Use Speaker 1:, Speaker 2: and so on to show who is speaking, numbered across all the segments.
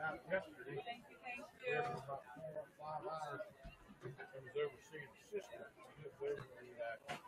Speaker 1: out yesterday. There for about 4 or 5 hours. I was overseeing the system. He lives over the El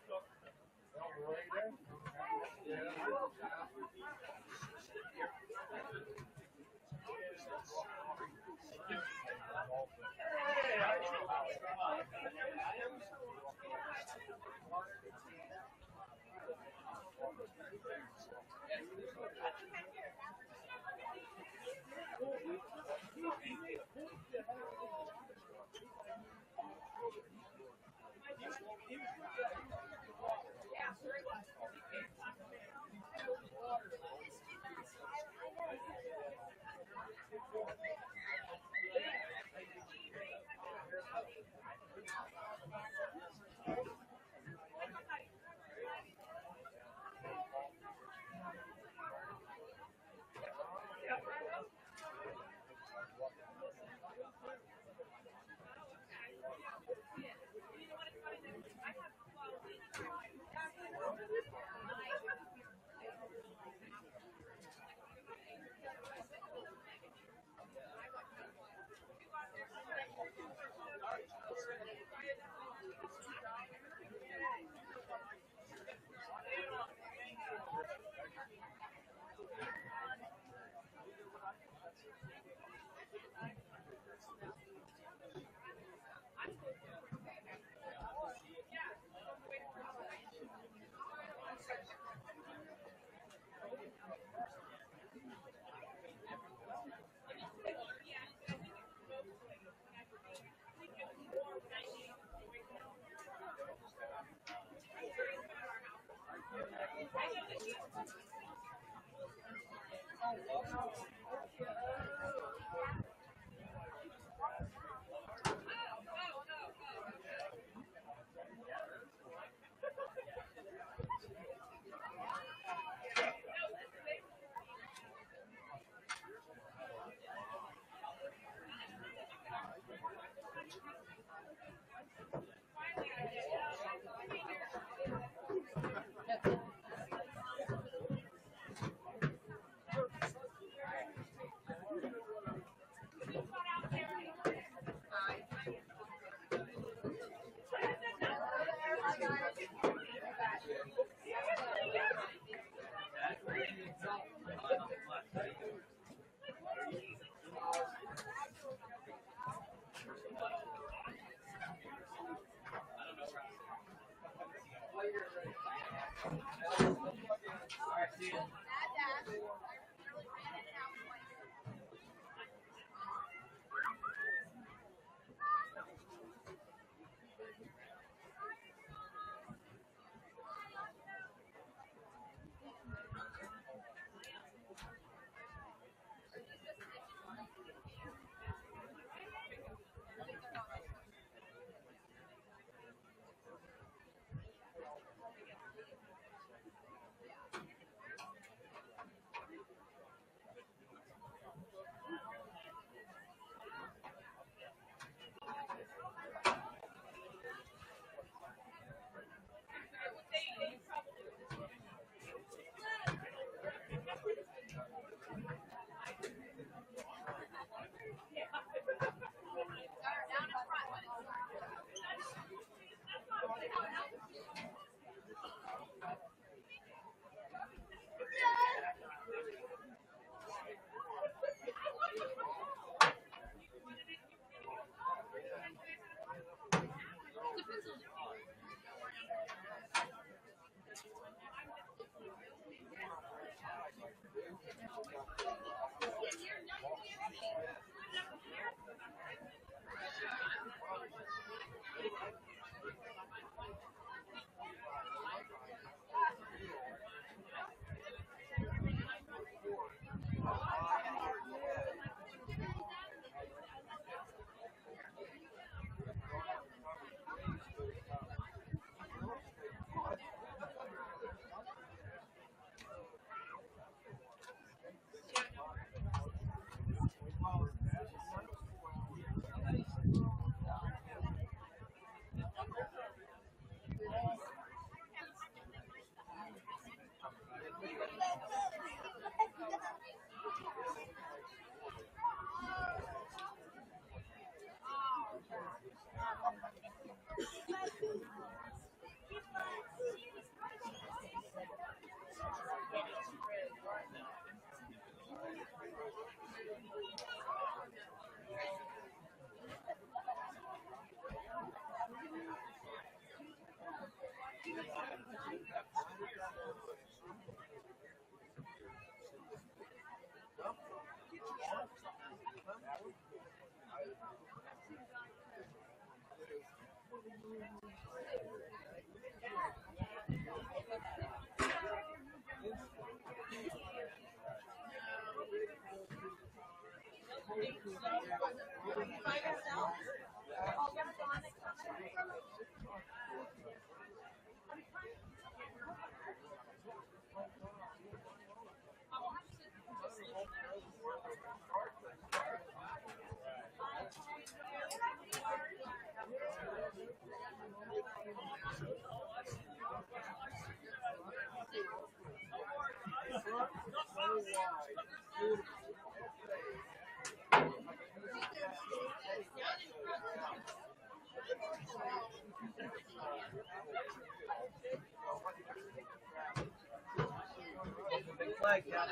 Speaker 2: Big flag, yeah.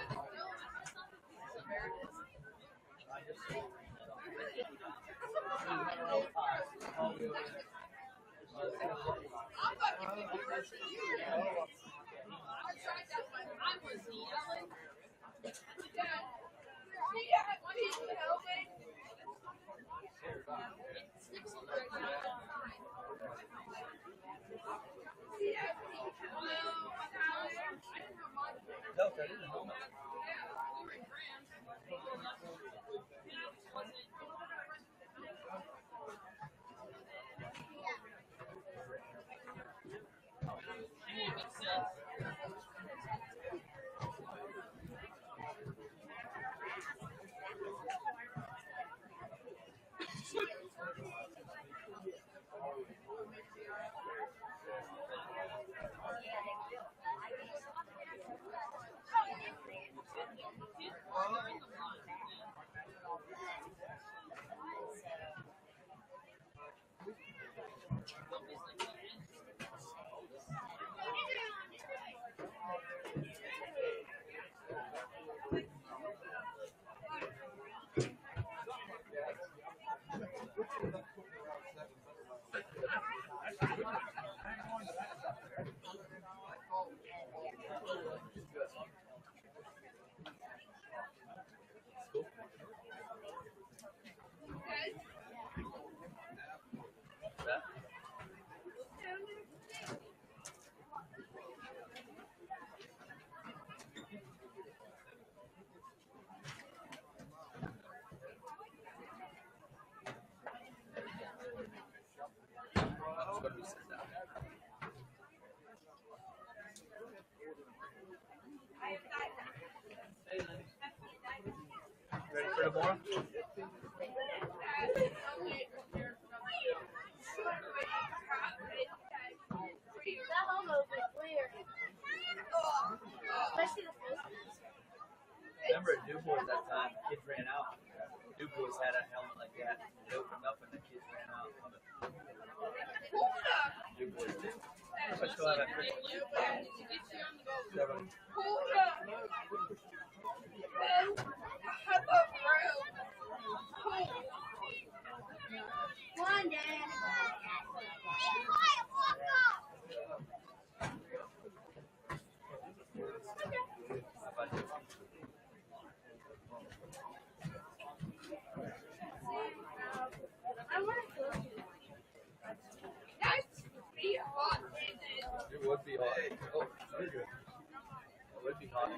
Speaker 2: Ready for tomorrow?
Speaker 3: That homo's weird. Especially the face.
Speaker 2: Remember at Du Bois that time, kids ran out. Du Bois had a helmet like that. It opened up and the kids ran out of it. Du Bois did. I still have that picture. Seven.
Speaker 3: One day. I want to go to
Speaker 2: It would be hot. Oh, very good. It would be hot.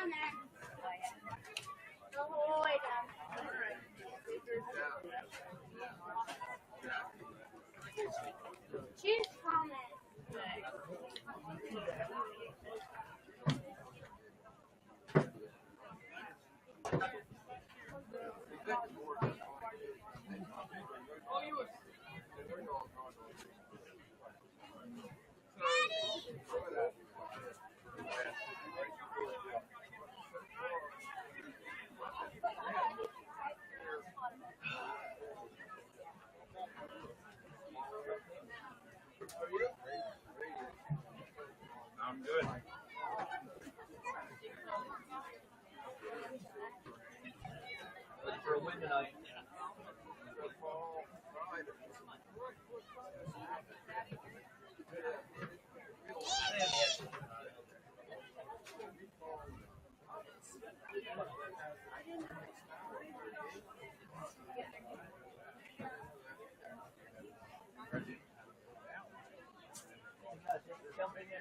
Speaker 3: down there. The whole way down. Cheers, comment.
Speaker 2: I'm good. Ready for a win tonight.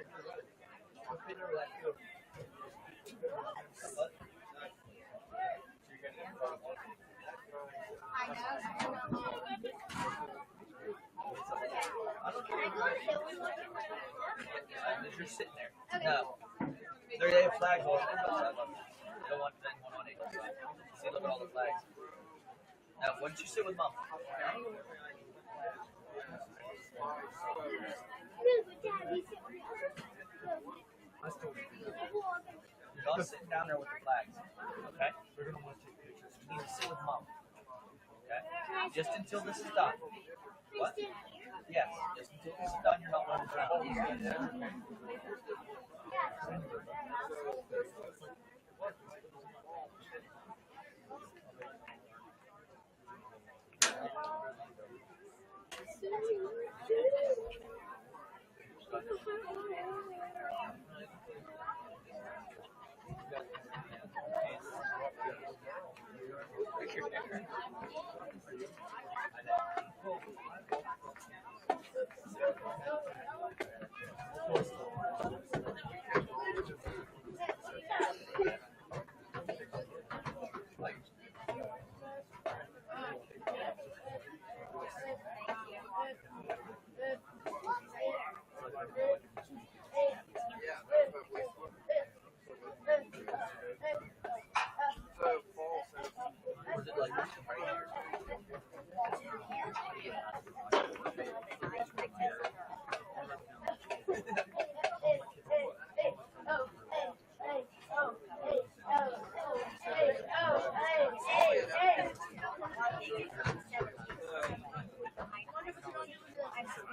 Speaker 2: What pin over that field? What? I don't care. You're sitting there. No. They have flags all over the side. They don't want anyone on either side. See, look at all the flags. Now, why don't you sit with mom? You're not sitting down there with the flags. Okay? We're going to want to take pictures. You need to sit with mom. Okay? Just until this is done. What? Yes. Just until this is done, you're not running around.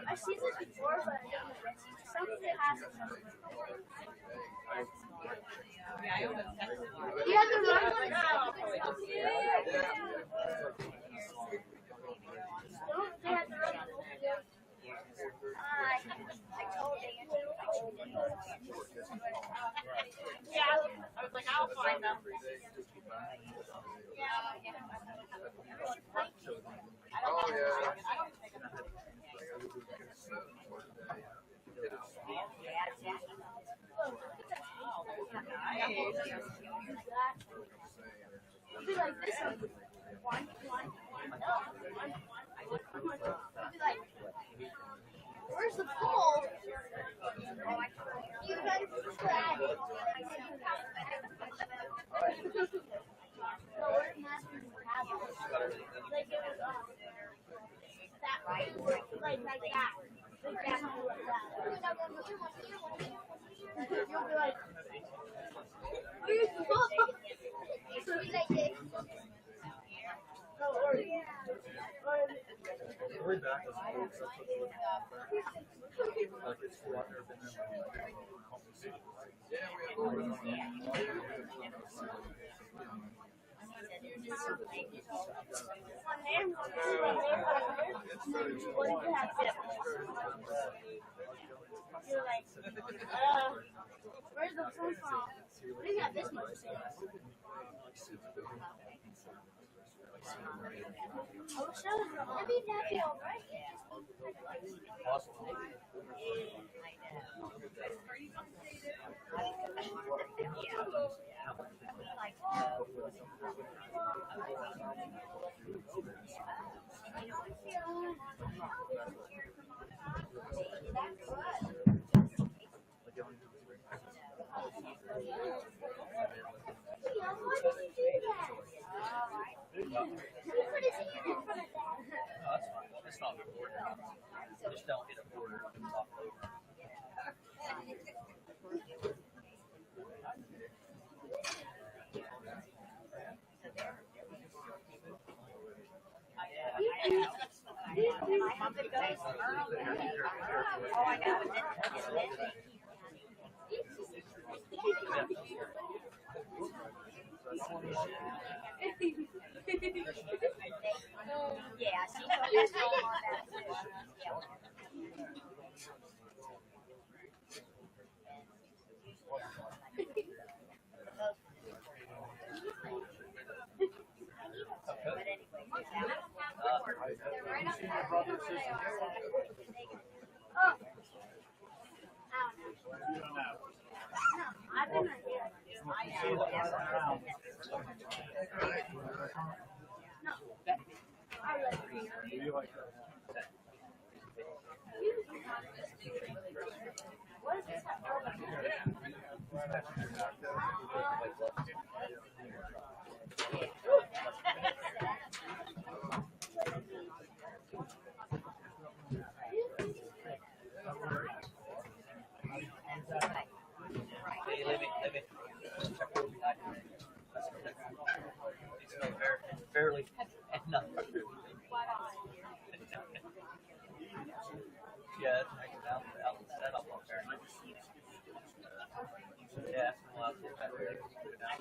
Speaker 3: I've seen this before, but something has to. You have to run one out. Don't they have to run one? I told Dan. Yeah, I was like, I'll find them.
Speaker 1: Oh, yeah.
Speaker 3: Be like this one. Be like, where's the pole? You guys try. Like it was that right? Like that. Like that. You'll be like, where's the pole? So we like this.
Speaker 2: Way back as a coach, that's what's looking at. Like it's cool. I've never been there.
Speaker 1: Yeah, we have over
Speaker 3: You're like, where's the phone from? We got this much space. Oh, sure. Maybe that'd be alright. Why did you do that? He put his hand in front of that.
Speaker 2: No, that's fine. It's not the border. Just don't hit a border on the top over.
Speaker 3: Yeah, she told us all about it. Oh.
Speaker 2: Hey, let me check over behind you. It smells fairly enough. Yeah, that's nice out set up up there. Yeah, we'll have to get that there. Put it down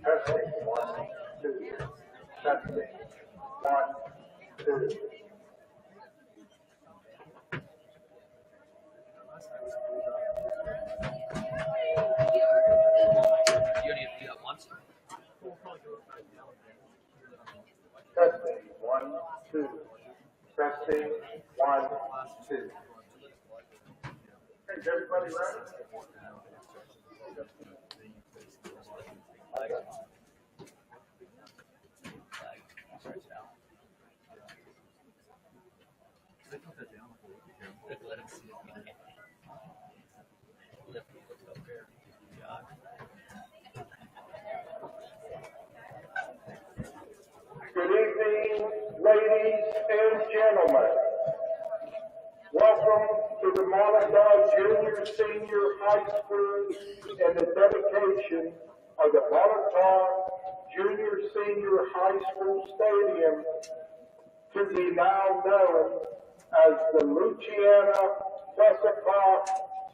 Speaker 1: Testing, 1, 2. Testing, 1, 2.
Speaker 2: You only have to do that once.
Speaker 1: Testing, 1, 2. Testing, 1, 2. Hey, is everybody ready?
Speaker 2: Let him see it. Lift up there.
Speaker 1: Good evening, ladies and gentlemen. Welcome to the Monaco Junior Senior High School and the dedication of the Monaco Junior Senior High School Stadium to be now known as the Luciano Plesakov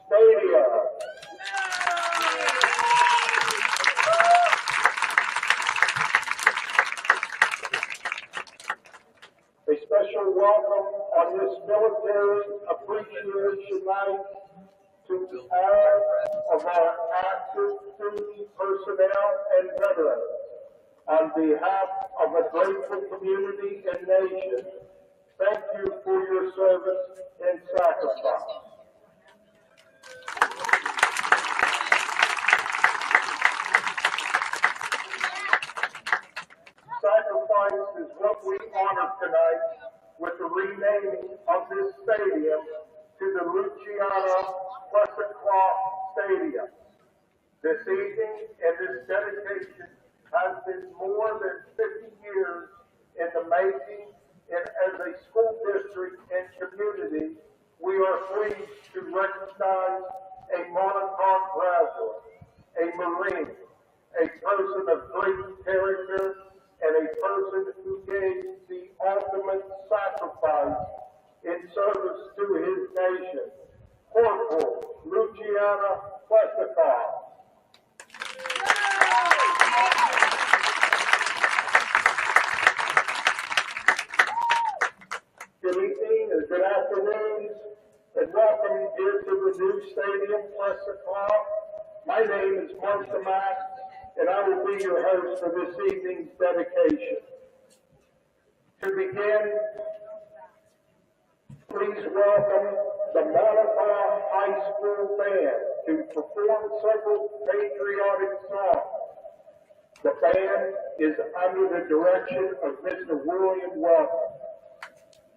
Speaker 1: Stadium. A special welcome on this military appreciation night to all of our active duty personnel and veterans. On behalf of a grateful community and nation, thank you for your service and sacrifice. Sacrifice is what we honor tonight with the renaming of this stadium to the Luciano Plesakov Stadium. This evening and this dedication has been more than 50 years in the making, and as a school district and community, we are pleased to recognize a Monaco graduate, a Marine, a person of great character, and a person who gave the ultimate sacrifice in service to his nation, Corporal Luciano Plesakov. Good evening and good afternoon, and welcome here to the new stadium, Plesakov. My name is Mark Mack, and I will be your host for this evening's dedication. To begin, please welcome the Monaco High School Band to perform several patriotic songs. The band is under the direction of Mr. William Welton.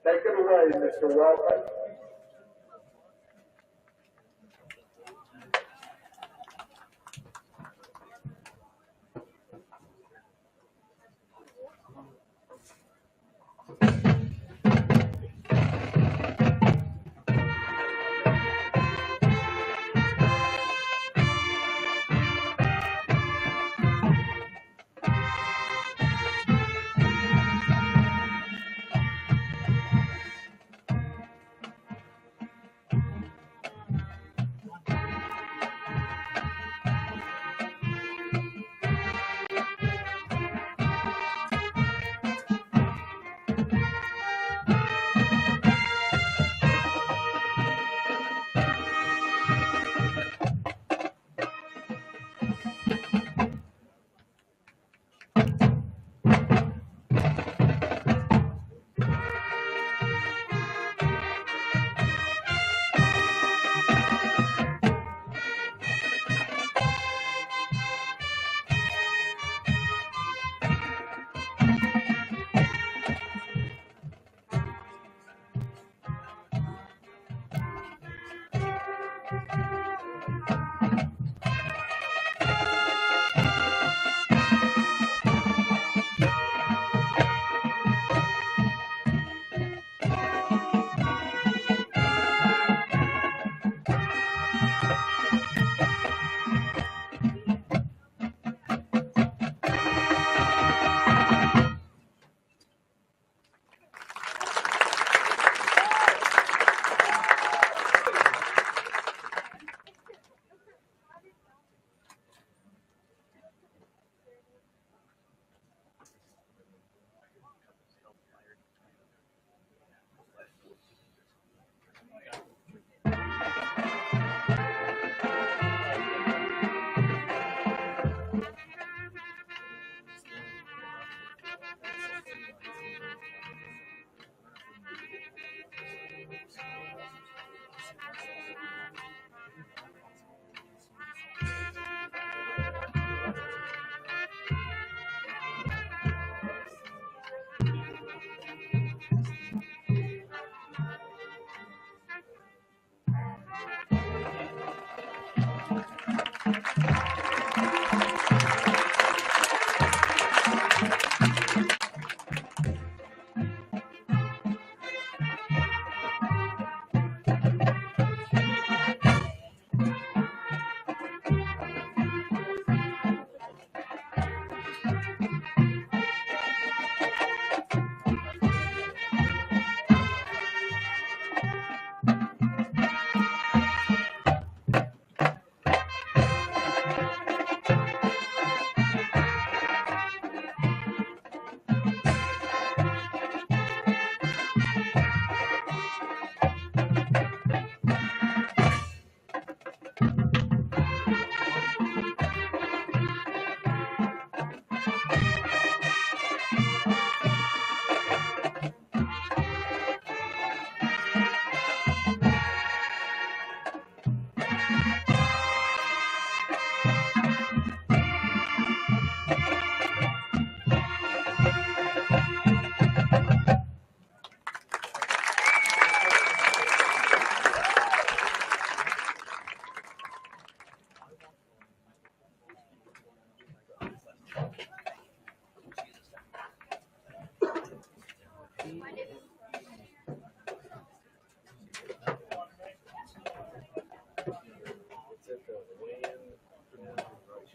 Speaker 1: Take it away, Mr. Welton.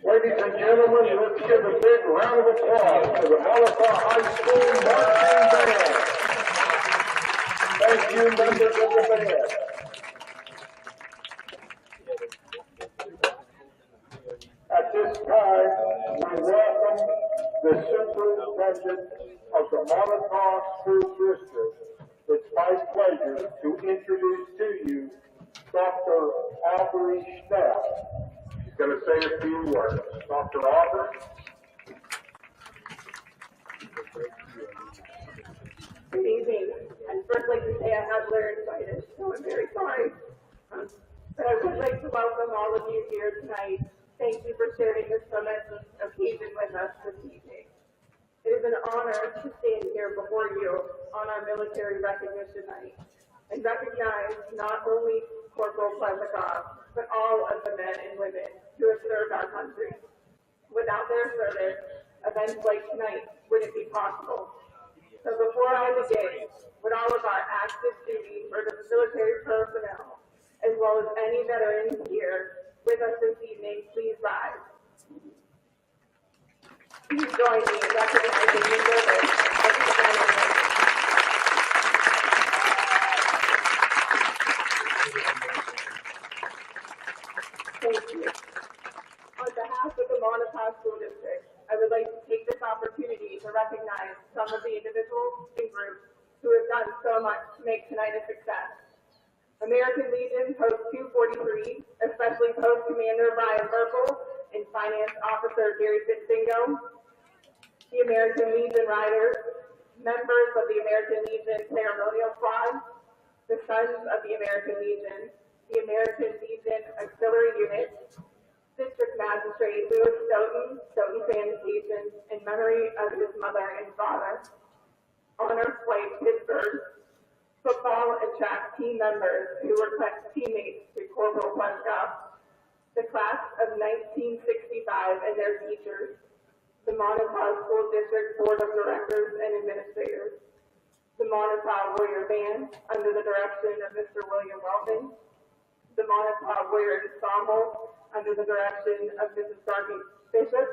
Speaker 1: Ladies and gentlemen, let's give a big round of applause to the Malakoff High School marching band. Thank you, members of the band. At this time, we welcome the superintendent of the Malakoff School District. It's my pleasure to introduce to you Dr. Aubrey Schnapp. He's going to say a few words. Dr. Aubrey.
Speaker 4: Good evening. I'd first like to say I have laryngitis, so I'm very sorry. But I would like to welcome all of you here tonight. Thank you for sharing this momentous occasion with us this evening. It is an honor to stand here before you on our military recognition night and recognize not only Corporal Plesakov, but all of the men and women who have served our country. Without their service, events like tonight wouldn't be possible. So before I begin, would all of our active duty or the military personnel, as well as any veterans here with us this evening, please rise. Please join me in recognizing the service of these men and women. Thank you. On behalf of the Malakoff School District, I would like to take this opportunity to recognize some of the individuals and groups who have done so much to make tonight a success. American Legion Post 243, especially Post Commander Brian Burkle and Finance Officer Gary Fitzingo, the American Legion Riders, members of the American Legion Ceremonial Squad, the Sons of the American Legion, the American Legion Auxiliary Unit, District Magistrate Louis Stoughton, Stoughton Sanitation, in memory of his mother and father, Honor Flight Pittsburgh, football and track team members who were teammates to Corporal Plesakov, class of 1965 and their teachers, the Montauk School District Board of Directors and Administrators, the Montauk Warrior Band under the direction of Mr. William Welton, the Montauk Warrior Ensemble under the direction of Mrs. Dorothy Bishop,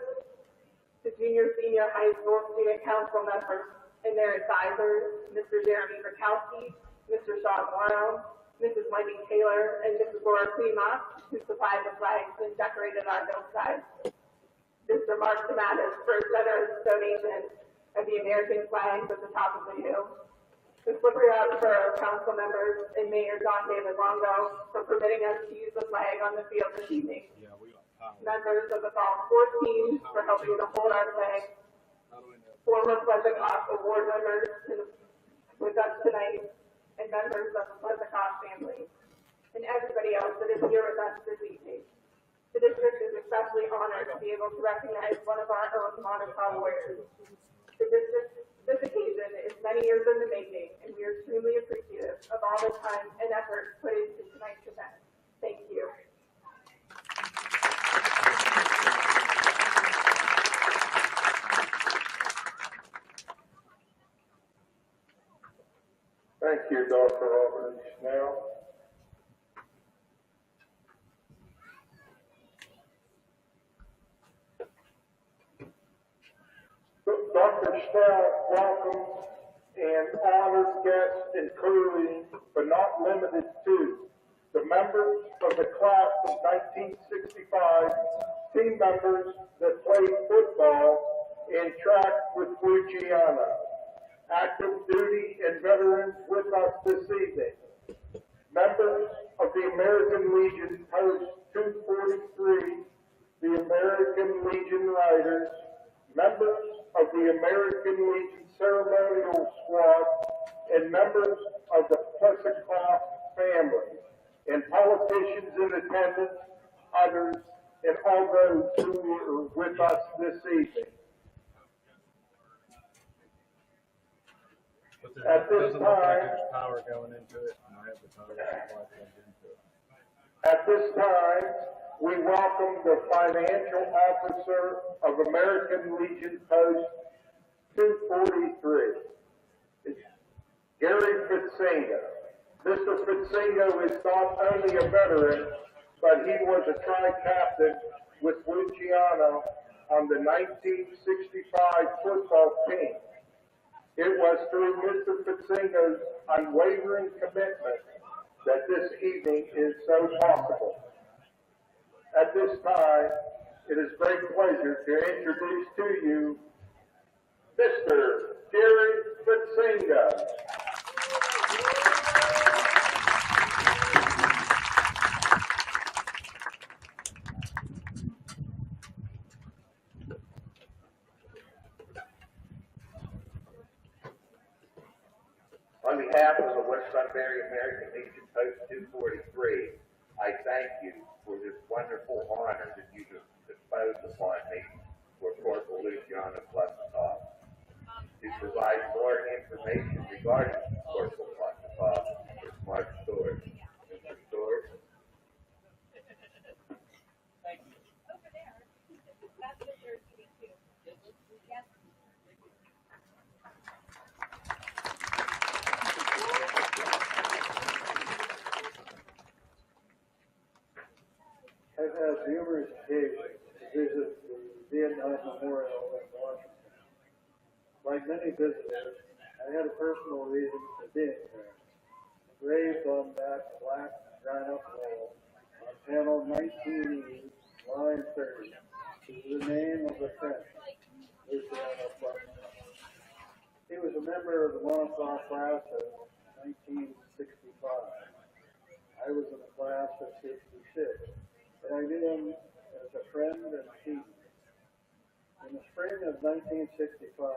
Speaker 4: the Junior-Senior High School Student Council members and their advisors, Mr. Jeremy Rakowski, Mr. Sean Morrow, Mrs. Wendy Taylor, and Mrs. Laura Klima, who supplied the flags and decorated our hillside. Mr. Mark Tomatis for a generous donation of the American flags at the top of the hill. The Slippery Rock Borough Council members and Mayor John David Longo for permitting us to use the flag on the field this evening. Members of the fall sports teams for helping to hold our flag. Former Plesakov award winners with us tonight, and members of the Plesakov family, and everybody else that is here with us this evening. The district is especially honored to be able to recognize one of our own Montauk warriors. This occasion is many years in the making, and we are extremely appreciative of all the time and effort put into tonight's event. Thank you.
Speaker 1: Thank you, Dr. Robert Snell. Dr. Snell welcomes and honors guests, including, but not limited to, the members of the class of 1965, team members that played football and track with Luciano, active duty and veterans with us this evening, members of the American Legion Post 243, the American Legion Riders, members of the American Legion Ceremonial Squad, and members of the Plesakov family, and politicians in attendance, others, and all those who are with us this evening. At this time,
Speaker 5: power going into it, and I have the power supply plugged into it.
Speaker 1: At this time, we welcome the financial officer of American Legion Post 243. It's Gary Fitzinga. Mr. Fitzinga is not only a veteran, but he was a tri-captain with Luciano on the 1965 football team. It was through Mr. Fitzinga's unwavering commitment that this evening is so possible. At this time, it is great pleasure to introduce to you Mr. Gary Plesakov.
Speaker 6: On behalf of the West Sunbury American Legion Post 243, I thank you for this wonderful honor that you have bestowed upon me for Corporal Luciano Plesakov. To provide more information regarding Corporal Plesakov is Mark Stewart. Mr. Stewart.
Speaker 2: Thank you.
Speaker 3: Over there. That's what they're doing too. Yes.
Speaker 5: I've had numerous occasions to visit the Vietnam Memorial in Washington. Like many visitors, I had a personal reason for being there. Engraved on that black granite wall, on panel 19E, line 30, is the name of a friend, Luciano Plesakov. He was a member of the Montauk class of 1965. I was in the class of 66. And I knew him as a friend and team. In the spring of 1965,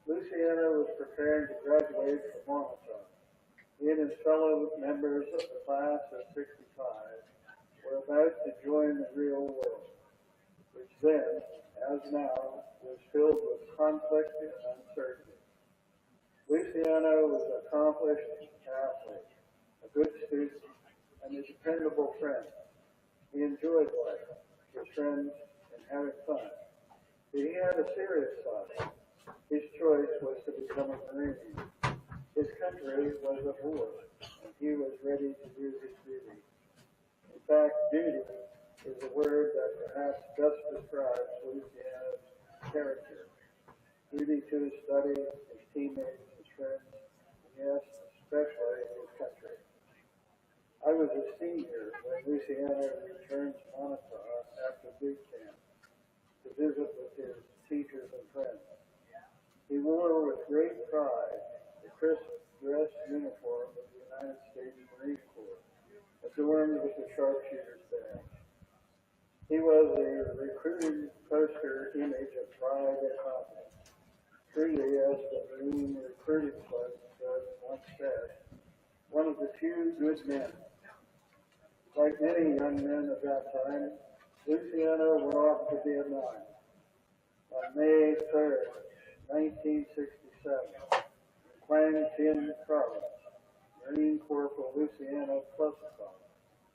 Speaker 5: Luciano was preparing to graduate from Montauk. He and his fellow members of the class of 65 were about to join the real world, which then, as now, was filled with conflict and uncertainty. Luciano was an accomplished athlete, a good student, and a dependable friend. He enjoyed life, his friends, and having fun. But he had a serious side. His choice was to become a Marine. His country was at war, and he was ready to do his duty. In fact, duty is a word that perhaps best describes Luciano's character. Duty to his studies, his teammates, his friends, and yes, especially his country. I was a senior when Luciano returned to Montauk after boot camp to visit with his teachers and friends. He wore with great pride the crisp dress uniform of the United States Marine Corps, adorned with the sharpshooter's badge. He was a recruiting poster image of pride and confidence. Truly, as the Marine recruiting club once said, one of the few good men. Like many young men of that time, Luciano went off to Vietnam. On May 3rd, 1967, in Quang Tin Province, Marine Corporal Luciano Plesakov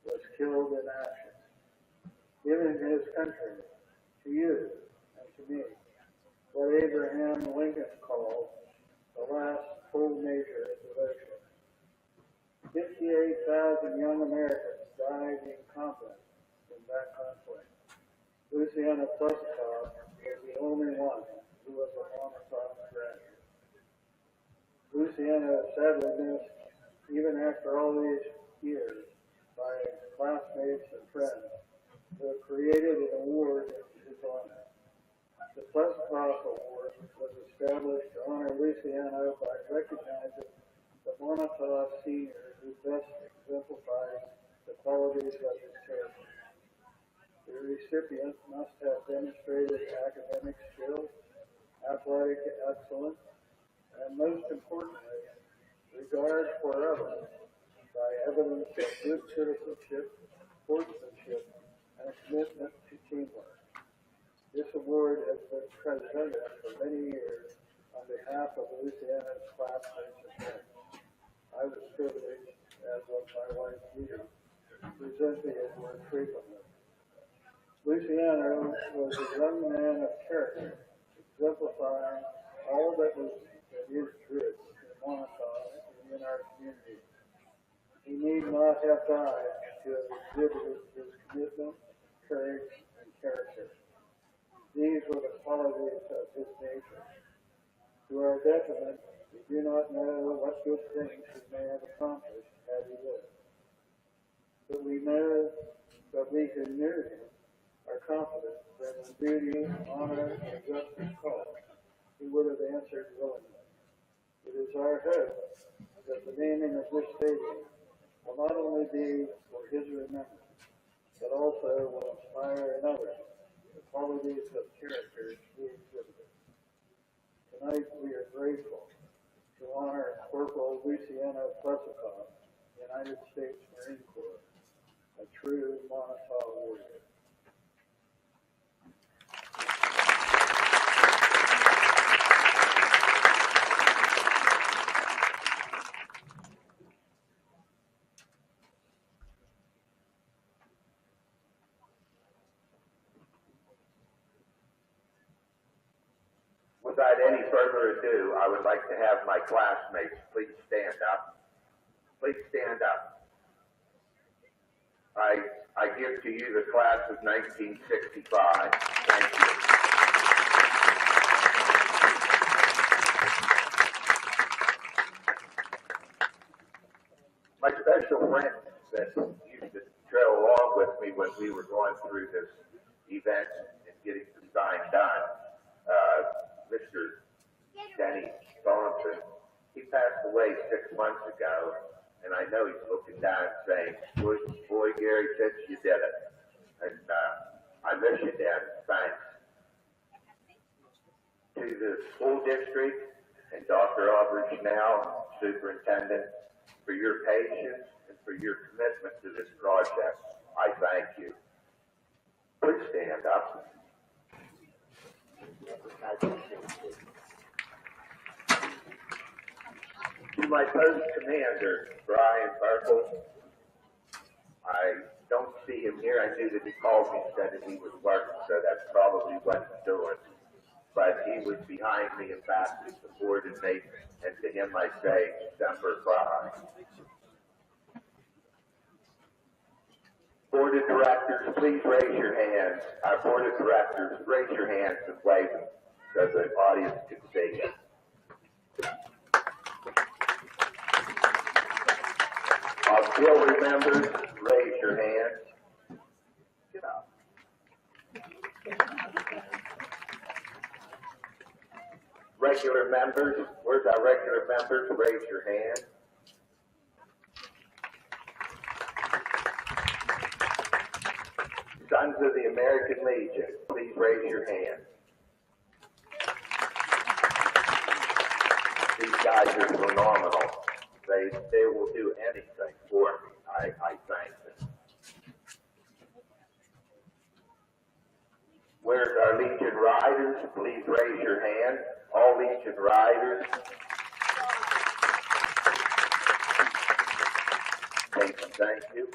Speaker 5: was killed in action, giving his country, to you and to me, what Abraham Lincoln called the last full measure of devotion. 58,000 young Americans died in combat in that conflict. Luciano Plesakov was the only one who was a Montauk graduate. Luciano sadly missed, even after all these years, by classmates and friends who have created an award in his honor. The Plesakov Award was established to honor Luciano by recognizing the Montauk senior who best exemplifies the qualities of his character. The recipient must have demonstrated academic skill, athletic excellence, and most importantly, regard for others by evidence of good citizenship, sportsmanship, and a commitment to teamwork. This award has been presented for many years on behalf of Luciano's classmates and friends. I was privileged, as was my wife Judy, to present the award frequently. Luciano was a young man of character, exemplifying all that is good in Montauk and in our community. He need not have died to have exhibited his commitment, courage, and character. These were the qualities of his nature. To our detriment, we do not know what good things he may have accomplished had he lived. But we know that we who knew him are confident that when duty, honor, and justice called, he would have answered willingly. It is our hope that the naming of this stadium will not only be for his remembrance, but also will inspire in others the qualities of character he exhibited. Tonight we are grateful to honor Corporal Luciano Plesakov, United States Marine Corps, a true Montauk warrior.
Speaker 6: Without any further ado, I would like to have my classmates please stand up. Please stand up. I give to you the class of 1965. Thank you. My special friend that used to trail along with me when we were going through this event and getting the sign done, Mr. Denny Thornton, he passed away 6 months ago, and I know he's looking down saying, boy, Gary, since you did it. And I miss you, Dan. Thanks. To the school district and Dr. Aubrey Schnell, Superintendent, for your patience and for your commitment to this project, I thank you. Please stand up. To my post commander, Brian Burkle, I don't see him here. I knew that he called me and said that he was working, so that's probably what he's doing. But he was behind me and back, he supported me, and to him I say, Semper Fi. Board of Directors, please raise your hands. Our Board of Directors, raise your hands and wave them so the audience can see you. Auxiliary members, raise your hands. Get up. Regular members, where's our regular members? Raise your hand. Sons of the American Legion, please raise your hand. These guys are phenomenal. They will do anything for me. I thank them. Where's our Legion Riders? Please raise your hand. All Legion Riders. Thank you.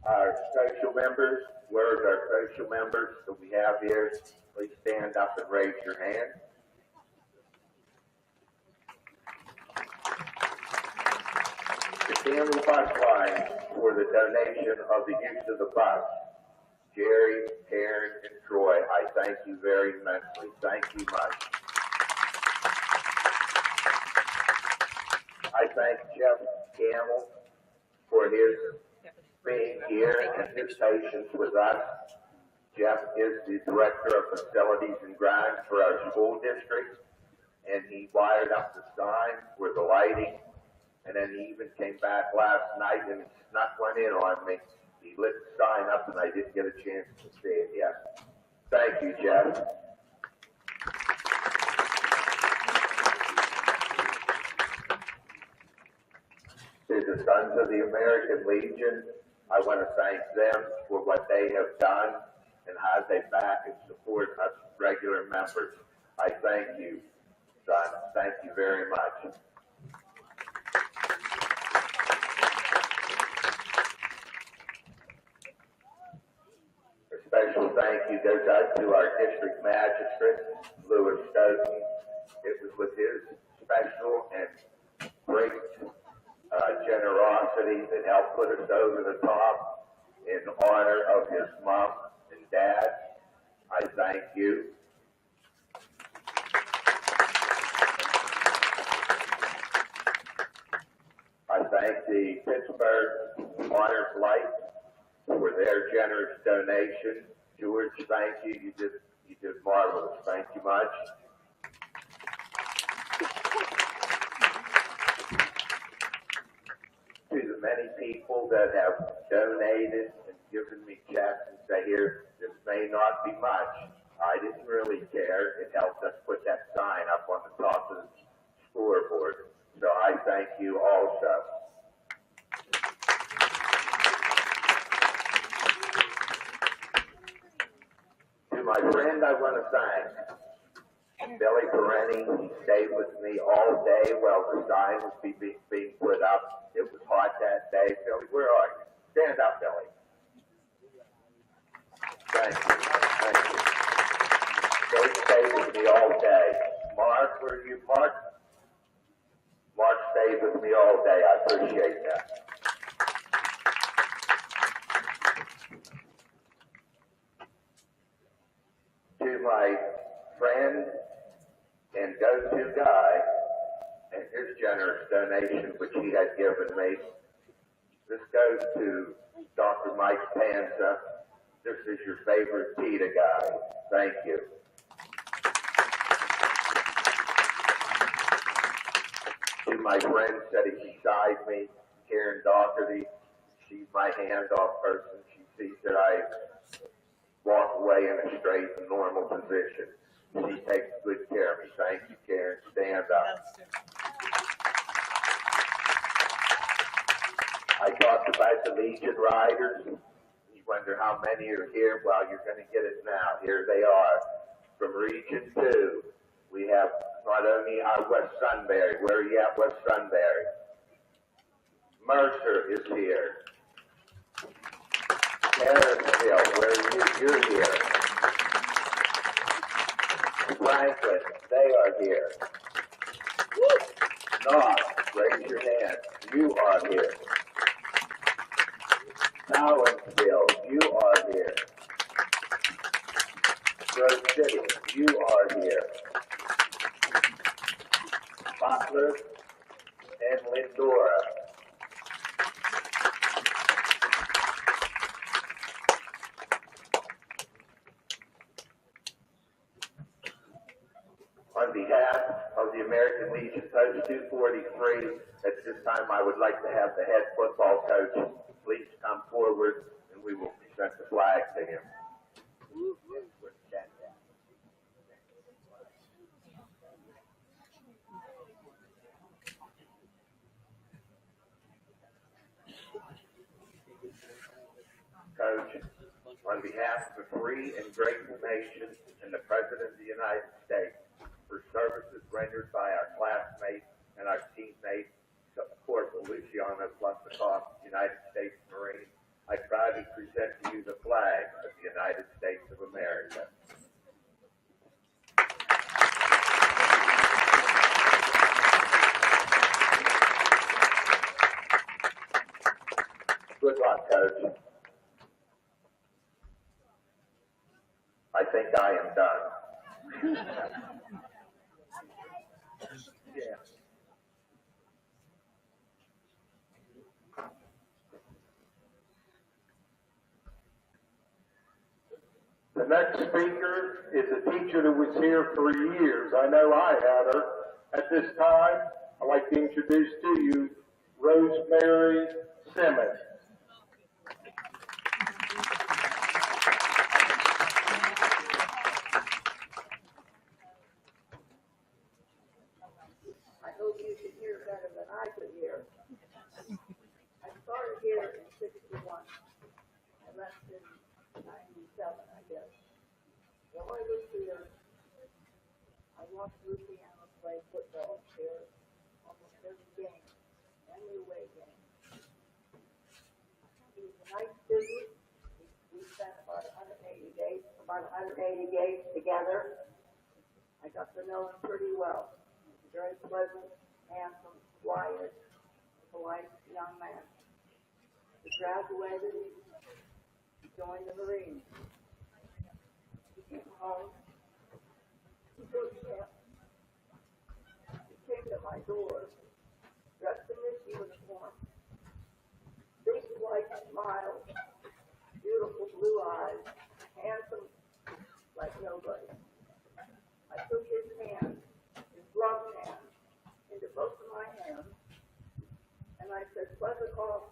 Speaker 6: Our social members, where's our social members that we have here? Please stand up and raise your hand. To stand the bus line for the donation of the use of the bus, Jerry, Karen, and Troy, I thank you very immensely. Thank you much. I thank Jeff Gamble for his being here and his patience with us. Jeff is the Director of Facilities and Grounds for our school district, and he wired up the sign for the lighting, and then he even came back last night and snuck one in on me. He lit the sign up and I didn't get a chance to see it yet. Thank you, Jeff. To the Sons of the American Legion, I want to thank them for what they have done and how they back and support us regular members. I thank you, son. Thank you very much. A special thank you goes out to our district magistrate, Louis Stoughton. It was with his special and great generosity that helped put us over the top in honor of his mom and dad. I thank you. I thank the Pittsburgh Honor Flight for their generous donation. George, thank you. You did marvelous. Thank you much. To the many people that have donated and given me checks and say, here, this may not be much. I didn't really care. It helped us put that sign up on the top of the scoreboard. So I thank you also. To my friend, I want to thank Billy Perenni. He stayed with me all day while the sign was being put up. It was hot that day. Billy, where are you? Stand up, Billy. Thank you. Thank you. Billy stayed with me all day. Mark, where are you, Mark? Mark stayed with me all day. I appreciate that. To my friend and go-to guy and his generous donation, which he had given me. This goes to Dr. Mike Panza. This is your favorite PETA guy. Thank you. To my friend sitting beside me, Karen Doherty, she's my hands-off person. She sees that I walk away in a straight and normal position. She takes good care of me. Thank you, Karen. Stand up. I talked about the Legion Riders. You wonder how many are here. Well, you're going to get it now. Here they are. From Region 2, we have not only our West Sunbury. Where are you at, West Sunbury? Mercer is here. Harrisville, you're here. Franklin, they are here. North, raise your hand. You are here. Collinsville, you are here. Grove City, you are here. Butler and Lindora. On behalf of the American Legion Post 243, at this time I would like to have the head football coach please come forward and we will present the flag to him. Coach, on behalf of the free and grateful nation and the President of the United States for services rendered by our classmates and our teammates, Corporal Luciano Plesakov, United States Marine, I proudly present to you the flag of the United States of America. Good luck, Coach. I think I am done. Yeah.
Speaker 1: The next speaker is a teacher that was here for years. I know I had her. At this time, I'd like to introduce to you Rosemary Simmons.
Speaker 7: I hope you can hear better than I could hear. I started here in 61. I left in 97, I guess. While I was here, I watched Luciano play football here almost every game, every away game. He was a nice student. We spent about 180 days together. I got to know him pretty well. Very pleasant, handsome, quiet, polite young man. He graduated, he joined the Marines. He came home, he took camp. He came to my door, dressed in his uniform, big white smile, beautiful blue eyes, handsome like nobody. I took his hand, gloved hand, into both of my hands, and I said, Plesakov,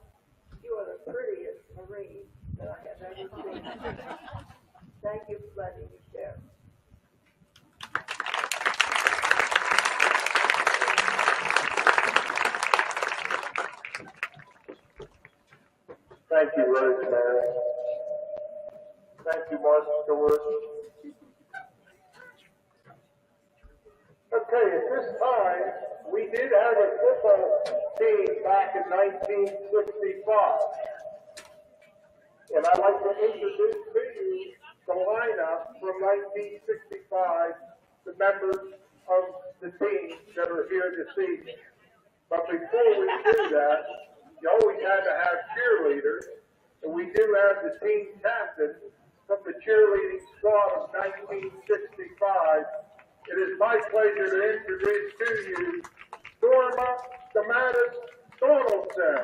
Speaker 7: you are the prettiest Marine that I have ever seen. Thank you for letting me share.
Speaker 1: Thank you, Rosemary. Thank you, Mark Stewart. Okay, at this time, we did have a football team back in 1965. And I'd like to introduce to you the lineup from 1965, the members of the team that are here this evening. But before we do that, you always had to have cheerleaders, and we do have the team captain from the cheerleading squad of 1965. It is my pleasure to introduce to you Norma Damatis Donaldson.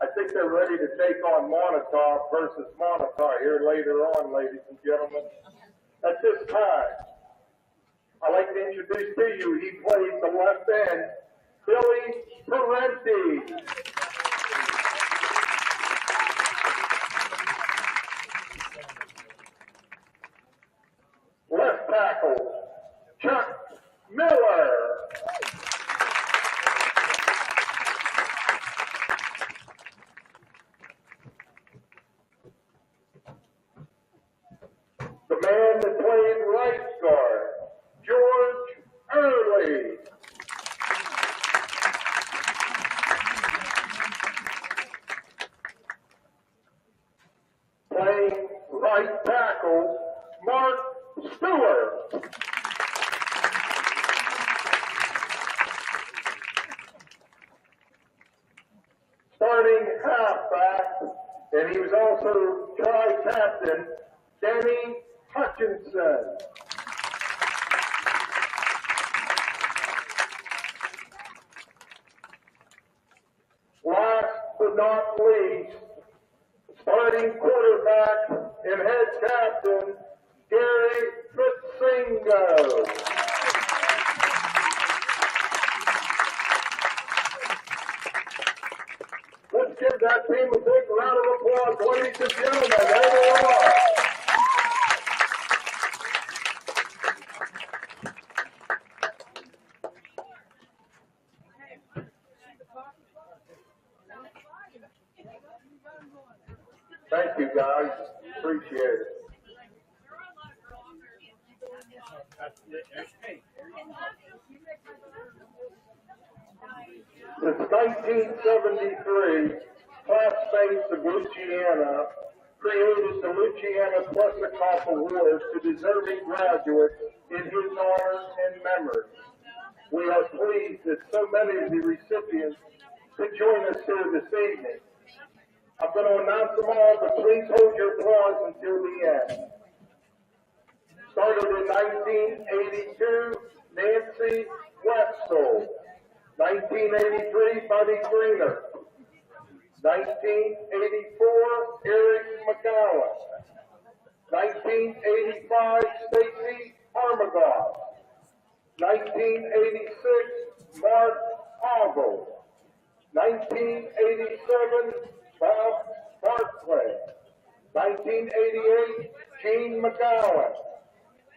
Speaker 1: I think they're ready to take on Montauk versus Montauk here later on, ladies and gentlemen. At this time, I'd like to introduce to you, he plays the left end, Billy Parenti. Left tackle, Chuck Miller. The man that played right guard, George parade. Playing right tackle, Mark Stewart. Starting halfback, and he was also tri-captain, Danny Hutchinson. Last but not least, starting quarterback and head captain, Gary Fitzingo. Let's give that team a big round of applause, ladies and gentlemen. There they are. Thank you, guys. Appreciate it. Since 1973, classmates of Luciano created the Luciano Plesakov Award to deserving graduates in his honor and memory. We are pleased that so many of the recipients could join us here this evening. I'm going to announce them all, but please hold your applause until the end. Started in 1982, Nancy Wetzel. 1983, Buddy Greener. 1984, Eric McGowan. 1985, Stacy Armagoff. 1986, Mark Hoggle. 1987, Bob Barclay. 1988, Gene McGowan.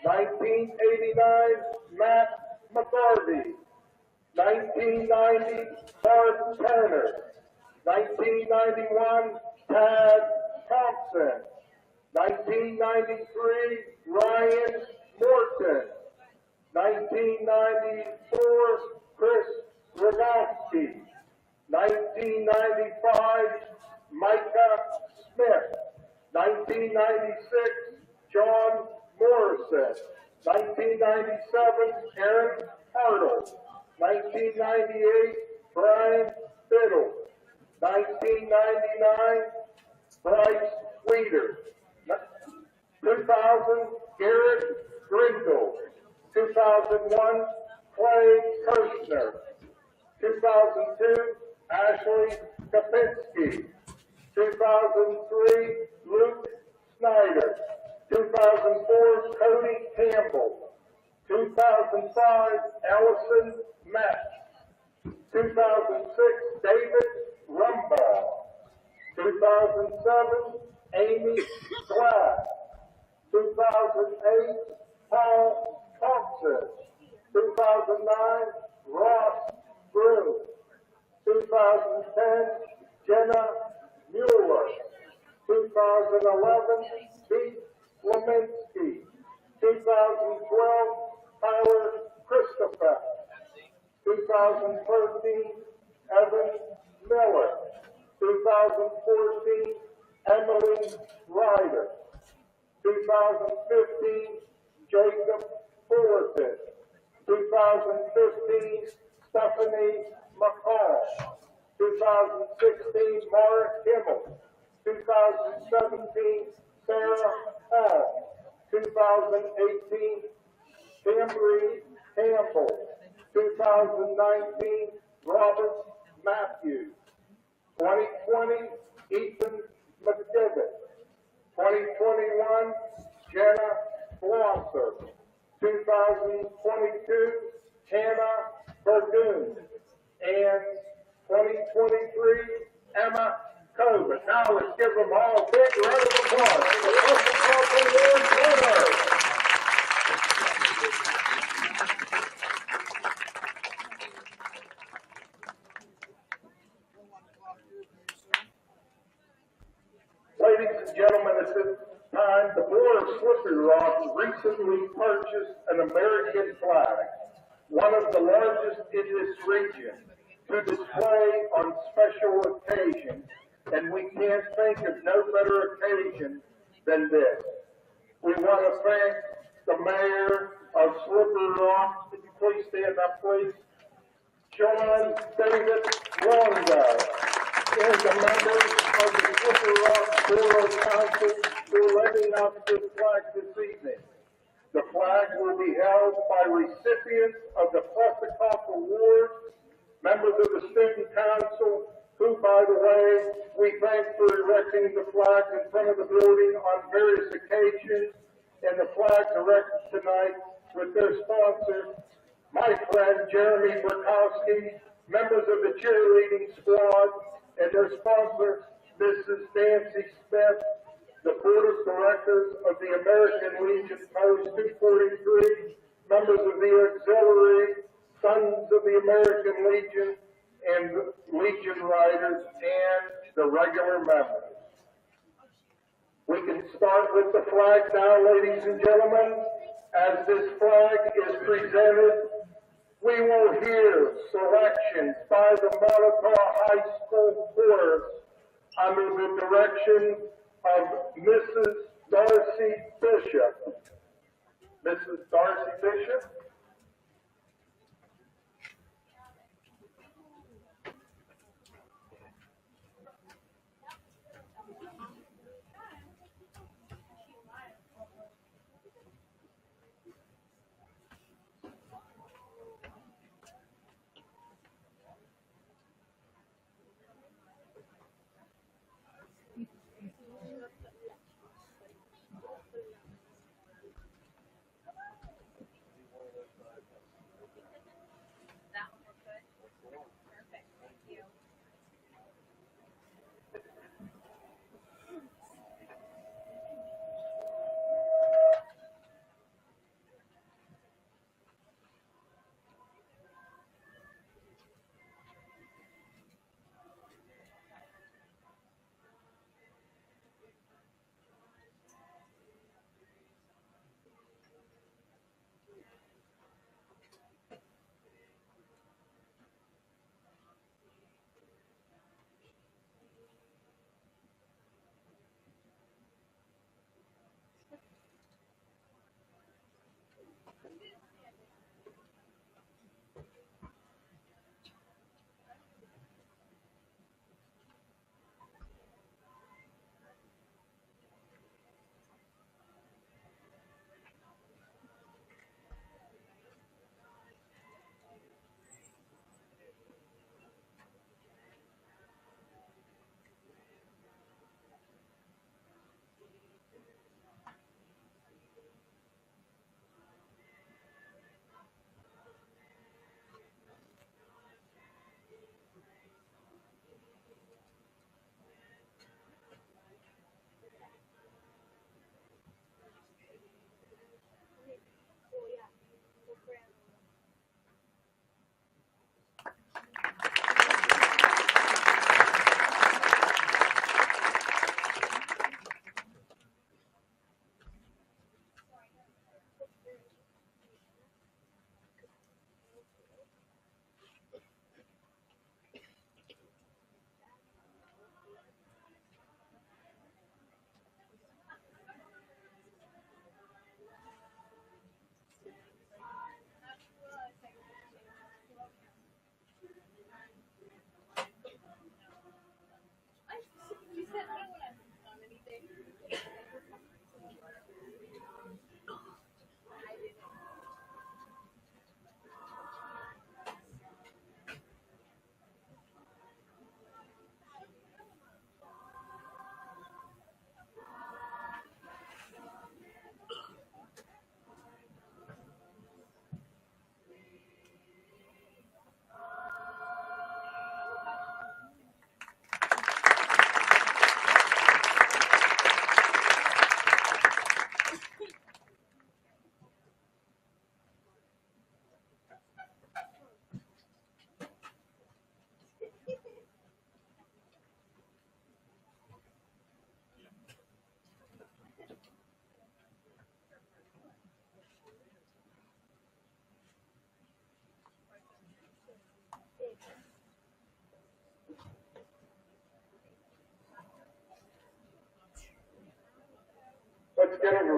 Speaker 1: 1989, Matt McGarvey. 1990, Bart Turner. 1991, Tad Thompson. 1993, Ryan Morton. 1994, Chris Rogowski. 1995, Micah Smith. 1996, John Morrison. 1997, Aaron Hartle. 1998, Brian Biddle. 1999, Bryce Weeder. 2000, Garrett Grindle. 2001, Clay Kirshner. 2002, Ashley Kapinski. 2003, Luke Snyder. 2004, Cody Campbell. 2005, Allison Metz. 2006, David Rumbaugh. 2007, Amy Glass. 2008, Paul Thompson. 2009, Ross Broom. 2010, Jenna Mueller. 2011, Pete Leminski. 2012, Tyler Christopher. 2013, Evan Miller. 2014, Emily Ryder. 2015, Jacob Fullerton. 2015, Stephanie McCall. 2016, Mark Kimmel. 2017, Sarah Hall. 2018, Cambry Campbell. 2019, Robert Matthews. 2020, Ethan McDivitt. 2021, Jenna Blosser. 2022, Hannah Burgoon. And 2023, Emma Coven. Now let's give them all a big round of applause for the Plesakov Award winners. Ladies and gentlemen, at this time, the Board of Slippery Rock recently purchased an American flag. one of the largest in this region, to display on special occasions, and we can't think of no better occasion than this. We want to thank the mayor of Slippery Rock. Could you please stand up, please? John David Longo, and the members of the Slippery Rock Borough Council for letting us this flag this evening. The flag will be held by recipients of the Plesakov Award, members of the Student Council, who, by the way, we thank for erecting the flag in front of the building on various occasions, and the flags erected tonight with their sponsor, my friend Jeremy Burkowski, members of the cheerleading squad, and their sponsor, Mrs. Nancy Smith, the Board of Directors of the American Legion Post 243, members of the Auxiliary, Sons of the American Legion, and Legion Riders, and the regular members. We can start with the flag now, ladies and gentlemen. As this flag is presented, we will hear selections by the Montauk High School Chorus under the direction of Mrs. Darcy Bishop. Mrs. Darcy Bishop.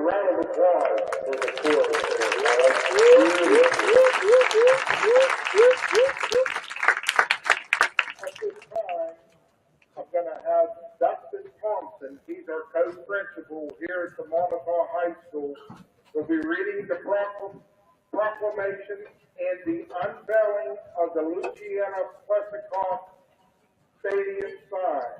Speaker 1: round of applause for the chorus. At this time, I'm going to have Dustin Thompson, he's our co-principal here at the Montauk High School, will be reading the proclamation and the unveiling of the Luciano Plesakov Stadium sign.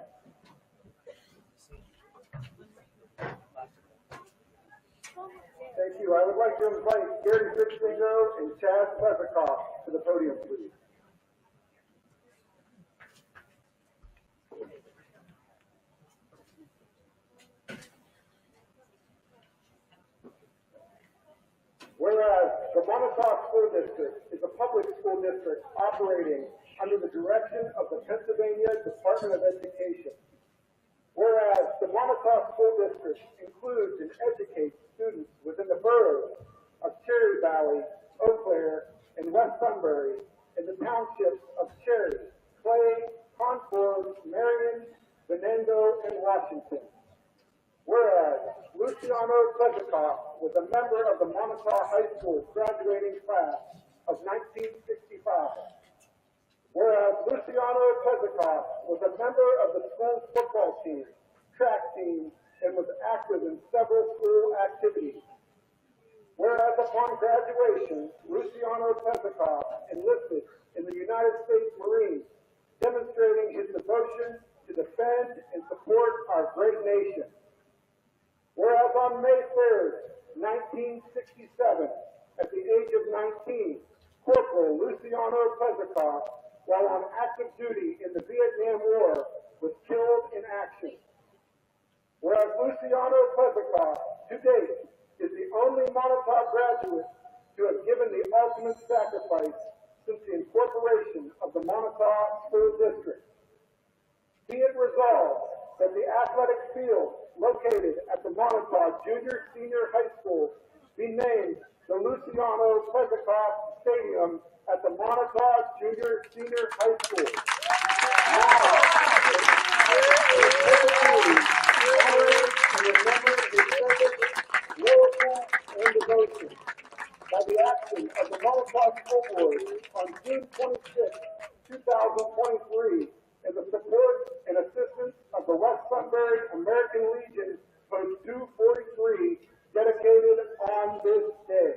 Speaker 1: Thank you. I would like to invite Gary Fitzingo and Chad Plesakov to the podium, please. Whereas the Montauk School District is a public school district operating under the direction of the Pennsylvania Department of Education. Whereas the Montauk School District includes and educates students within the boroughs of Cherry Valley, Eau Claire, and West Sunbury, in the townships of Cherry, Clay, Concord, Marion, Venango, and Washington. Whereas Luciano Plesakov was a member of the Montauk High School graduating class of 1965. Whereas Luciano Plesakov was a member of the school's football team, track team, and was active in several school activities. Whereas upon graduation, Luciano Plesakov enlisted in the United States Marines, demonstrating his devotion to defend and support our great nation. Whereas on May 3rd, 1967, at the age of 19, Corporal Luciano Plesakov, while on active duty in the Vietnam War, was killed in action. Whereas Luciano Plesakov, to date, is the only Montauk graduate to have given the ultimate sacrifice since the incorporation of the Montauk School District. Be it resolved that the athletic field located at the Montauk Junior Senior High School be named the Luciano Plesakov Stadium at the Montauk Junior Senior High School. And remember his service, loyalty, and devotion by the action of the Montauk School Board on June 26, 2023, and the support and assistance of the West Sunbury American Legion Post 243, dedicated on this day.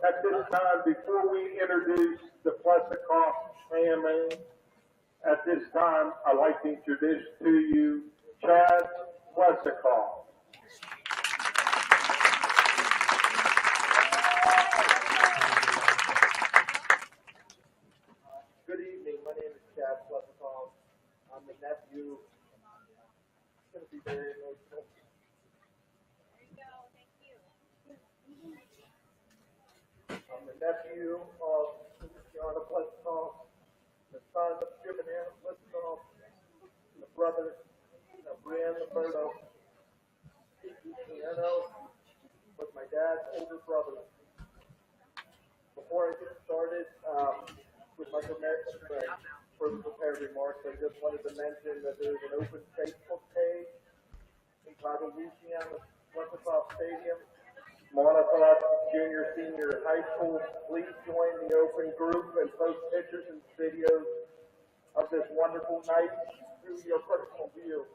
Speaker 1: At this time, before we introduce the Plesakov family, at this time, I'd like to introduce to you Chad Plesakov.
Speaker 8: Good evening. My name is Chad Plesakov. I'm the nephew. It's going to be very emotional. I'm the nephew of Luciano Plesakov, the son of Jim and Anna Plesakov, and the brother of Brianne Roberto. Luciano was my dad's older brother. Before I get started with my further prepared remarks, I just wanted to mention that there is an open Facebook page entitled Luciano Plesakov Stadium, Montauk Junior Senior High School. Please join the open group and post pictures and videos of this wonderful night through your personal view.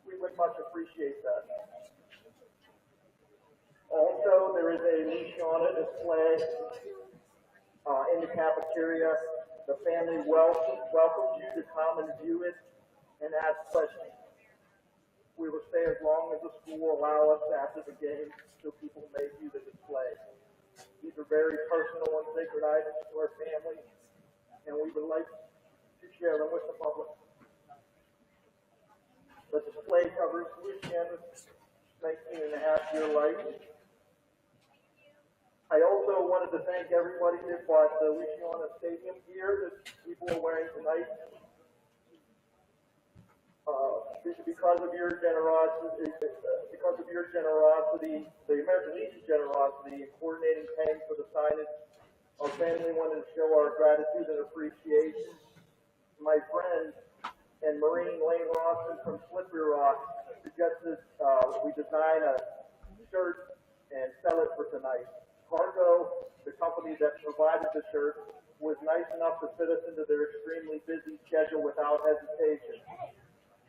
Speaker 8: We would much appreciate that. Also, there is a Luciano display in the cafeteria. The family welcomes you to come and view it and ask questions. we will stay as long as the school will allow us after the game so people may view the display. These are very personal and sacred items to our family, and we would like to share them with the public. The display covers Luciano's 19-and-a-half-year life. I also wanted to thank everybody that bought the Luciano Stadium gear that people are wearing tonight. Because of your generosity, the American Legion's generosity in coordinating paying for the signage, our family wanted to show our gratitude and appreciation. My friend and Marine Lane Lawson from Slippery Rock suggested we design a shirt and sell it for tonight. Cargo, the company that provided the shirt, was nice enough to fit us into their extremely busy schedule without hesitation.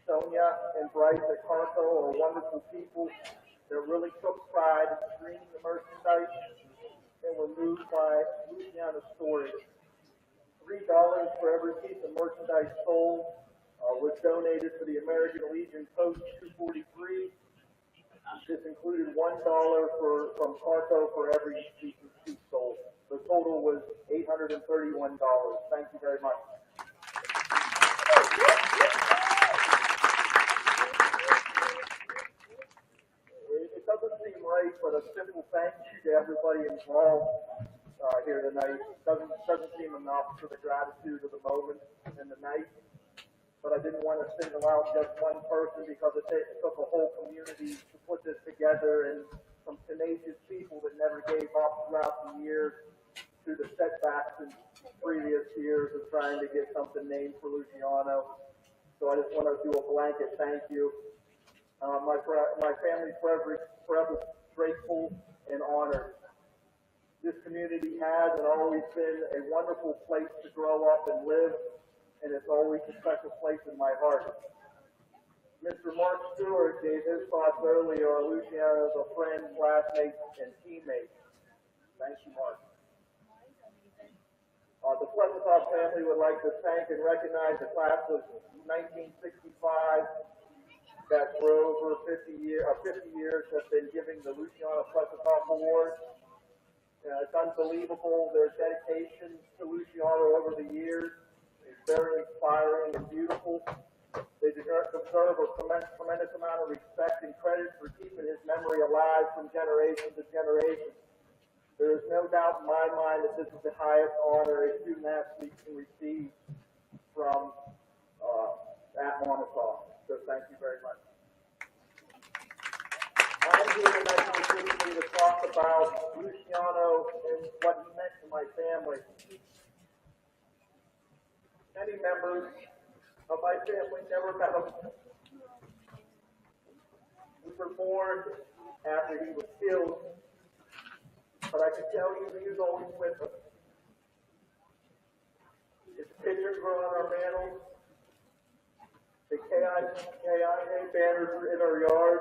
Speaker 8: Sonia and Bryce at Carco are wonderful people that really took pride in screening the merchandise and were moved by Luciano's story. $3 for every piece of merchandise sold was donated to the American Legion Post 243. This included $1 from Carco for every piece sold. The total was $831. Thank you very much. It doesn't seem right, but a simple thank you to everybody involved here tonight doesn't seem enough for the gratitude of the moment and the night. But I didn't want to single out just one person because it took a whole community to put this together, and some tenacious people that never gave up throughout the years through the setbacks in previous years of trying to get something named for Luciano. So I just want to do a blanket thank you. My family's forever grateful and honored. This community has and always been a wonderful place to grow up and live, and it's always a special place in my heart. Mr. Mark Stewart gave his thoughts earlier on Luciano as a friend, classmate, and teammate. Thank you, Mark. The Plesakov family would like to thank and recognize the class of 1965 that for over 50 years have been giving the Luciano Plesakov Award. It's unbelievable, their dedication to Luciano over the years is very inspiring and beautiful. They deserve a tremendous amount of respect and credit for keeping his memory alive from generation to generation. There is no doubt in my mind that this is the highest honor a student athlete can receive from at Montauk. So thank you very much. I'm here tonight to talk about Luciano and what he meant to my family. Many members of my family never met him. We were born after he was killed, but I can tell you he was always with us. His pictures were on our mantle. The KIA banners were in our yard.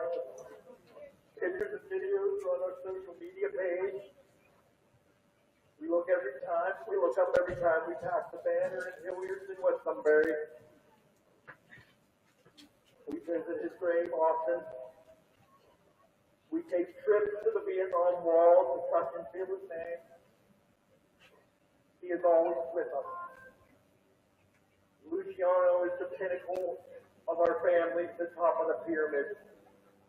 Speaker 8: Pictures and videos on our social media page. We look up every time we pass the banner in Hilliard and Westonbury. We visit his grave often. We take trips to the Vietnam Wall to touch and feel his name. He is always with us. Luciano is the pinnacle of our family, the top of the pyramid.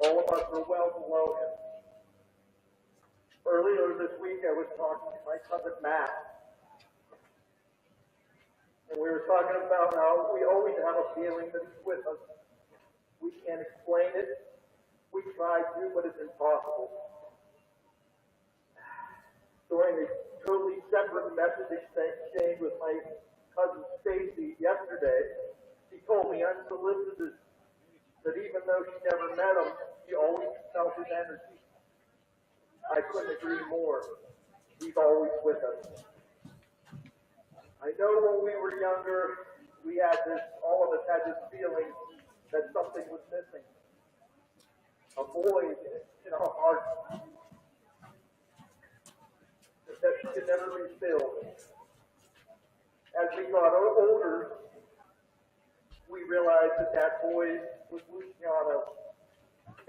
Speaker 8: All of us are well below him. Earlier this week, I was talking to my cousin Matt, and we were talking about how we always have a feeling that he's with us. We can't explain it. We try to, but it's impossible. During a totally separate message exchange with my cousin Stacy yesterday, she told me unsolicited that even though she never met him, she always felt his energy. I couldn't agree more. He's always with us. I know when we were younger, all of us had this feeling that something was missing. A void in our hearts that could never be filled. As we got older, we realized that void was Luciano.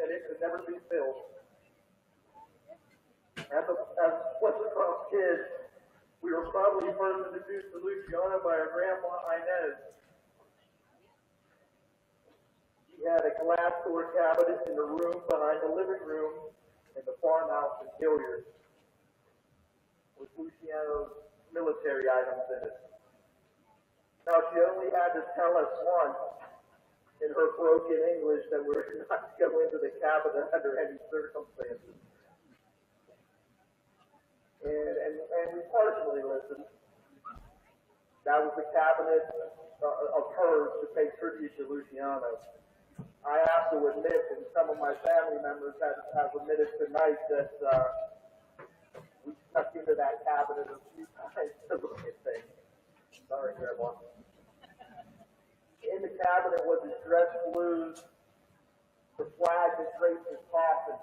Speaker 8: and it could never be filled. As Plesakov kids, we were probably first introduced to Luciano by our grandma Inez. He had a glass door cabinet in the room behind the living room in the farmhouse in Hilliard with Luciano's military items in it. Now, she only had to tell us once in her broken English that we were not to go into the cabinet under any circumstances. And we partially listened. That was the cabinet of hers to pay tribute to Luciano. I have to admit, and some of my family members have admitted tonight that we snuck into that cabinet a few times to look at things. Sorry, Grandma. In the cabinet was his dress blues, the flag that draped his coffin.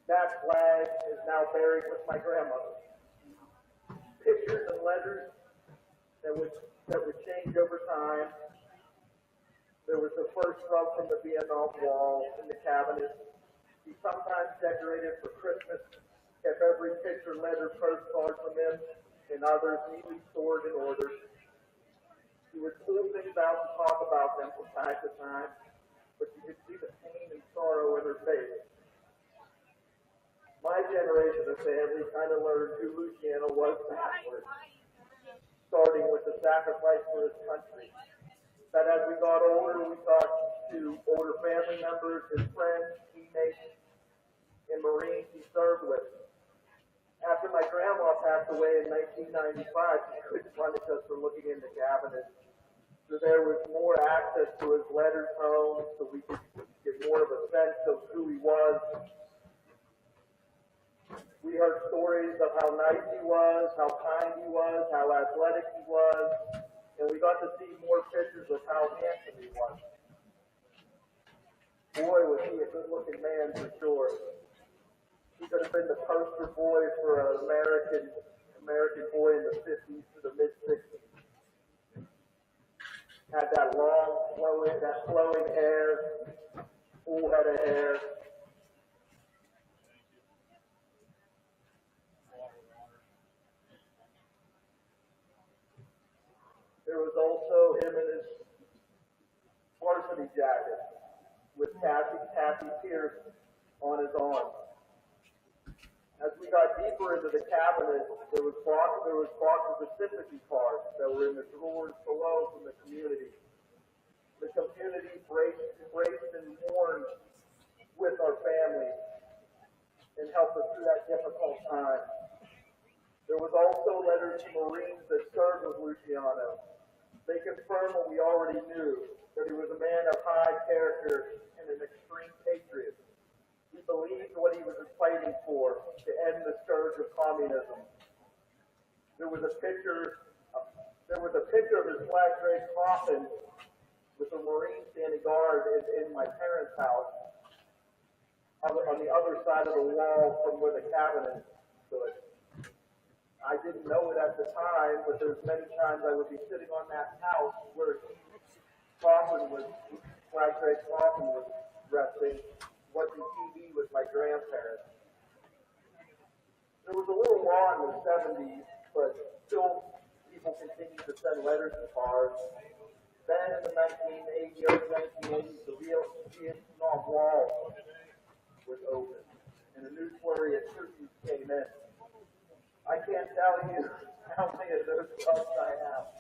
Speaker 8: That flag is now buried with my grandmother. Pictures and letters that would change over time. There was the first rug from the Vietnam Wall in the cabinet. He sometimes decorated for Christmas, kept every picture, letter, postcard from him, and others neatly stored in order. He would pull things out and talk about them from time to time, but you could see the pain and sorrow in her face. My generation of family kind of learned who Luciano was backwards, starting with the sacrifice for his country. That as we got older, we talked to older family members, his friends, teammates, and Marines he served with. After my grandma passed away in 1995, she couldn't punish us for looking in the cabinet. So there was more access to his letters home, so we could get more of a sense of who he was. We heard stories of how nice he was, how kind he was, how athletic he was, and we got to see more pictures of how handsome he was. Boy, was he a good-looking man for sure. He could have been the poster boy for an American boy in the 50s to the mid-60s. Had that long, flowing hair, full head of hair. There was also him in his varsity jacket with Kathy Pierce on his arm. As we got deeper into the cabinet, there was boxes of sympathy cards that were in the drawers below from the community. The community embraced and mourned with our family and helped us through that difficult time. There was also letters to Marines that served with Luciano. They confirmed what we already knew, that he was a man of high character and an extreme patriot. He believed what he was fighting for, to end the scourge of communism. There was a picture of his flag-draped coffin with a Marine standing guard in my parents' house on the other side of the wall from where the cabinet stood. I didn't know it at the time, but there's many times I would be sitting on that couch where flag-draped coffin was resting, watching TV with my grandparents. There was a little law in the 70s, but still people continued to send letters and cards. Then in the 1980s, the Vietnam Wall was open, and a new flurry of troops came in. I can't tell you how many of those cards I have.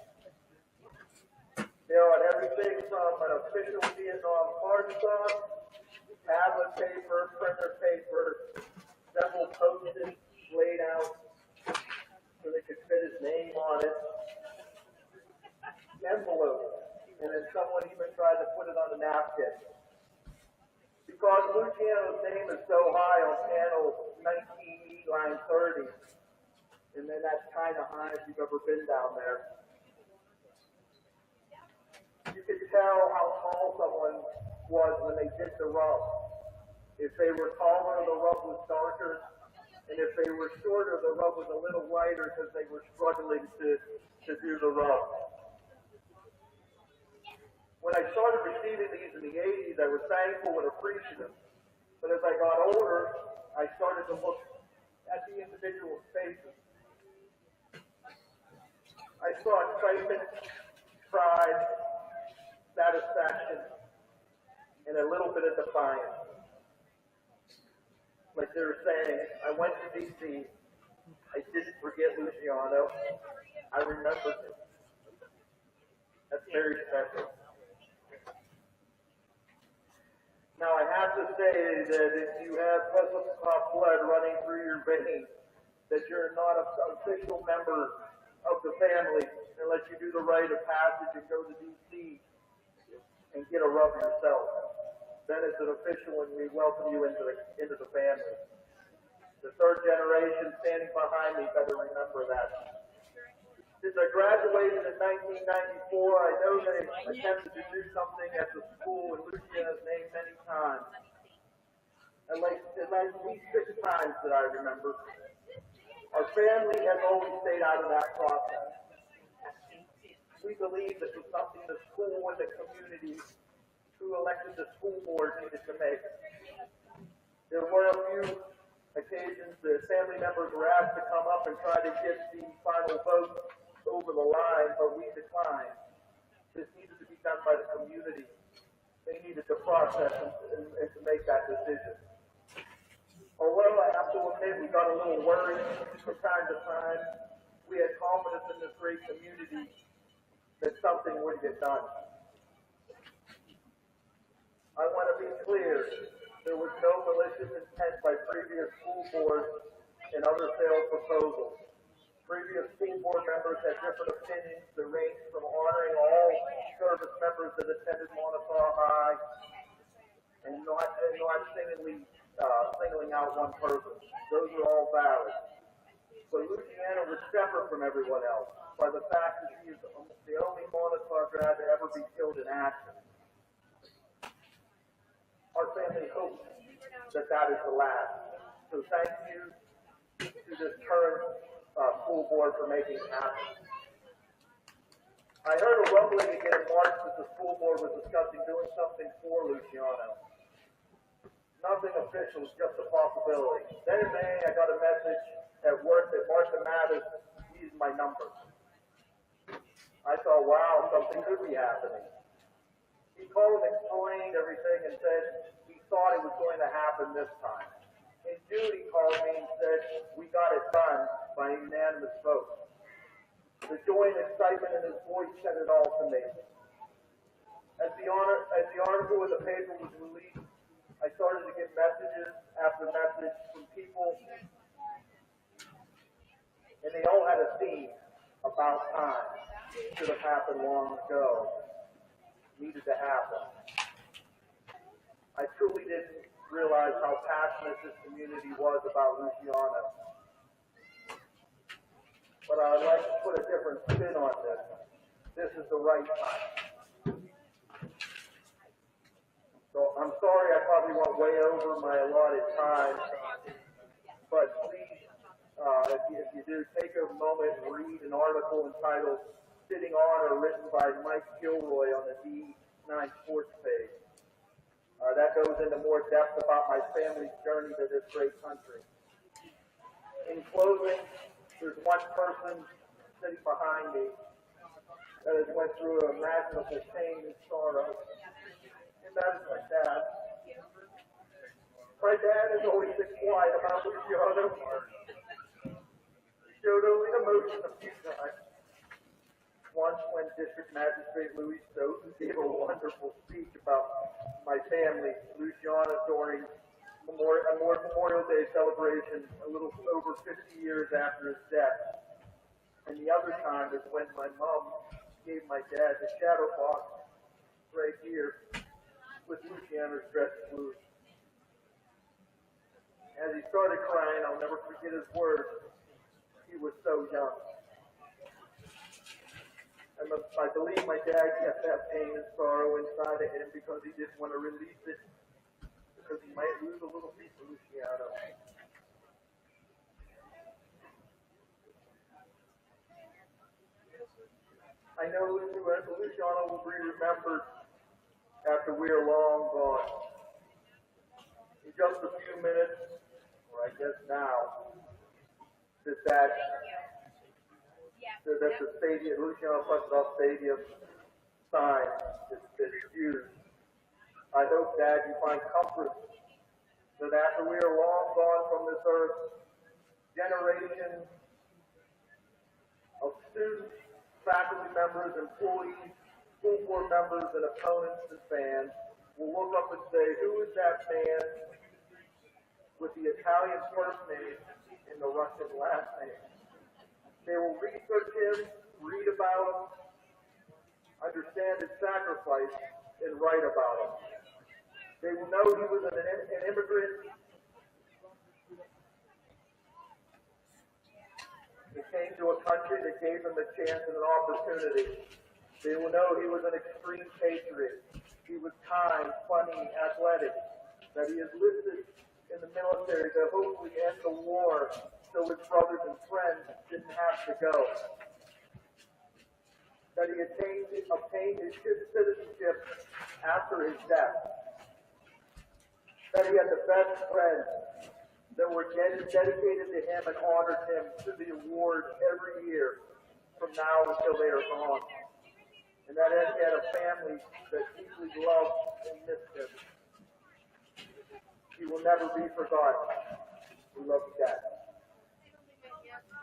Speaker 8: They are everything from an official Vietnam cardstock, tablet paper, printer paper, several post-its laid out so they could fit his name on it, envelopes, and then someone even tried to put it on a napkin. Because Luciano's name is so high on panel 19E, line 30, and then that's kind of high if you've ever been down there. You could tell how tall someone was when they did the rub. If they were taller, the rub was darker, and if they were shorter, the rub was a little lighter because they were struggling to do the rub. When I started receiving these in the 80s, I was thankful and appreciative. But as I got older, I started to look at the individual faces. I saw excitement, pride, satisfaction, and a little bit of defiance. Like they were saying, I went to D.C., I didn't forget Luciano, I remembered him. That's very special. Now I have to say that if you have Plesakov blood running through your veins, that you're not an official member of the family unless you do the rite of passage and go to D.C. and get a rub yourself. Then it's an official and we welcome you into the family. The third generation standing behind me better remember that. Since I graduated in 1994, I know they attempted to do something at the school in Luciano's name many times. At least 6 times that I remember. Our family has always stayed out of that process. We believe this was something the school and the community who elected the school board needed to make. There were a few occasions that family members were asked to come up and try to get the final vote over the line, but we declined. This needed to be done by the community. They needed to process and to make that decision. Although I have to admit we got a little worried from time to time, we had confidence in this great community that something would get done. I want to be clear, there was no malicious intent by previous school boards and other failed proposals. Previous school board members had different opinions that ranged from honoring all service members that attended Montauk High and not singling out one person. Those are all valid. But Luciano was separate from everyone else by the fact that he is the only Montauk grad to ever be killed in action. Our family hopes that is the last. So thank you to this current school board for making it happen. I heard a rumbling again in March that the school board was discussing doing something for Luciano. Nothing official, just a possibility. Then in May, I got a message at work that Martha Mattis needed my number. I thought, wow, something could be happening. He called and explained everything and said he thought it was going to happen this time. In June, he called me and said, we got it done by unanimous vote. The joy and excitement in his voice said it all to me. As the article in the paper was released, I started to get messages after message from people, and they all had a theme about time. Should have happened long ago. Needed to happen. I truly didn't realize how passionate this community was about Luciano. But I'd like to put a different spin on this. This is the right time. So I'm sorry I probably went way over my allotted time, but please, if you do, take a moment and read an article entitled Sitting On or written by Mike Gilroy on the D9 Sports page. That goes into more depth about my family's journey to this great country. In closing, there's one person sitting behind me that has went through unimaginable pain and sorrow, and that is my dad. My dad has always been quiet about Luciano. He showed only emotion a few times. Once when District Magistrate Louis Stoughton gave a wonderful speech about my family, Luciano, during a Memorial Day celebration a little over 50 years after his death. And the other time is when my mom gave my dad the shadow box right here with Luciano's dress blue. As he started crying, I'll never forget his words. He was so young. I believe my dad kept that pain and sorrow inside of him because he didn't want to release it, because he might lose a little piece of Luciano. I know Luciano will be remembered after we are long gone. In just a few minutes, or I guess now, that the stadium, Luciano Plesakov Stadium sign is used. I hope, Dad, you find comfort that after we are long gone from this earth, generations of students, faculty members, employees, school board members, and opponents and fans will look up and say, who is that man with the Italian first name and the Russian last name? They will research him, read about him, understand his sacrifice, and write about him. They will know he was an immigrant. He came to a country that gave him a chance and an opportunity. They will know he was an extreme patriot. He was kind, funny, athletic. That he enlisted in the military to hopefully end the war so his brothers and friends didn't have to go. That he obtained his citizenship after his death. That he had the best friends that were dedicated to him and honored him through the awards every year from now until they are gone. And that he had a family that deeply loved and missed him. He will never be forgotten. We love you, Dad.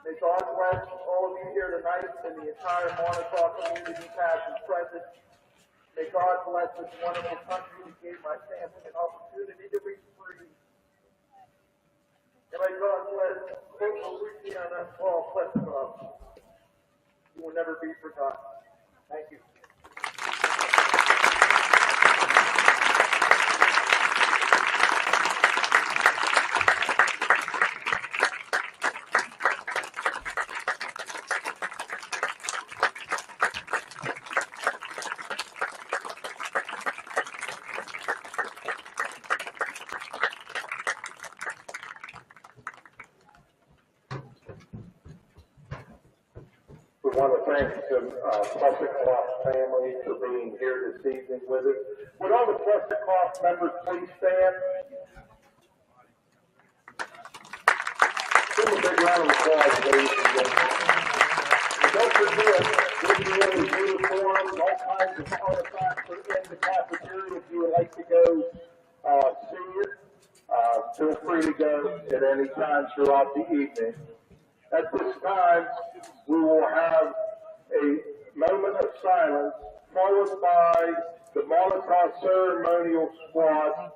Speaker 8: May God bless all of you here tonight and the entire Montauk community, past and present. May God bless this wonderful country that gave my family an opportunity to be free. And may God bless Luciano Plesakov. You will never be forgotten. Thank you.
Speaker 1: We want to thank the Plesakov family for being here this evening with us. Would all the Plesakov members please stand? Give them a big round of applause, ladies and gentlemen. And don't forget, we'll be in the uniforms, all kinds of artifacts are in the cafeteria. If you would like to go see it, feel free to go at any time throughout the evening. At this time, we will have a moment of silence, followed by the Molotov ceremonial squad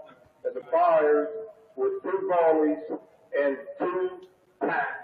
Speaker 1: and the fires with 2 volleys and 2 packs.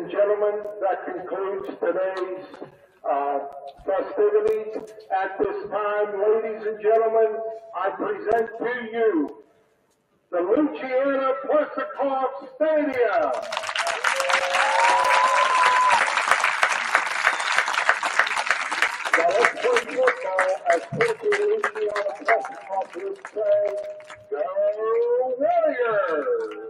Speaker 1: and gentlemen, that concludes today's festivities. At this time, ladies and gentlemen, I present to you the Luciano Plesakov Stadium. Now let's play football as Coach Luciano Plesakov would say, Go Warriors!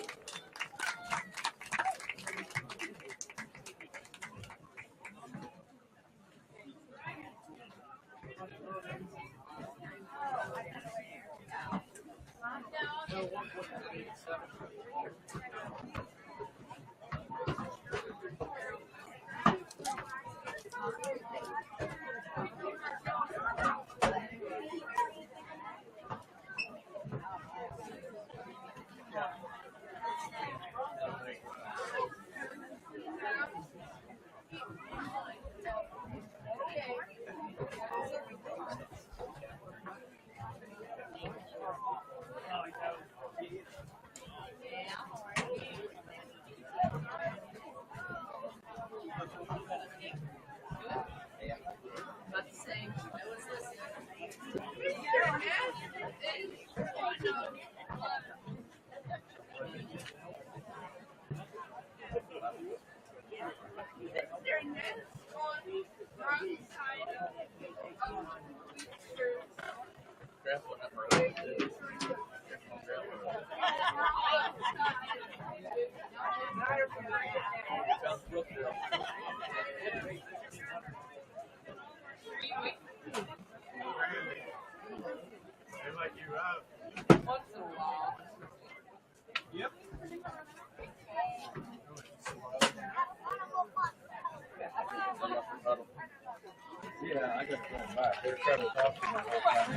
Speaker 9: Yeah, I got to go back. They're trying to talk to me the whole time.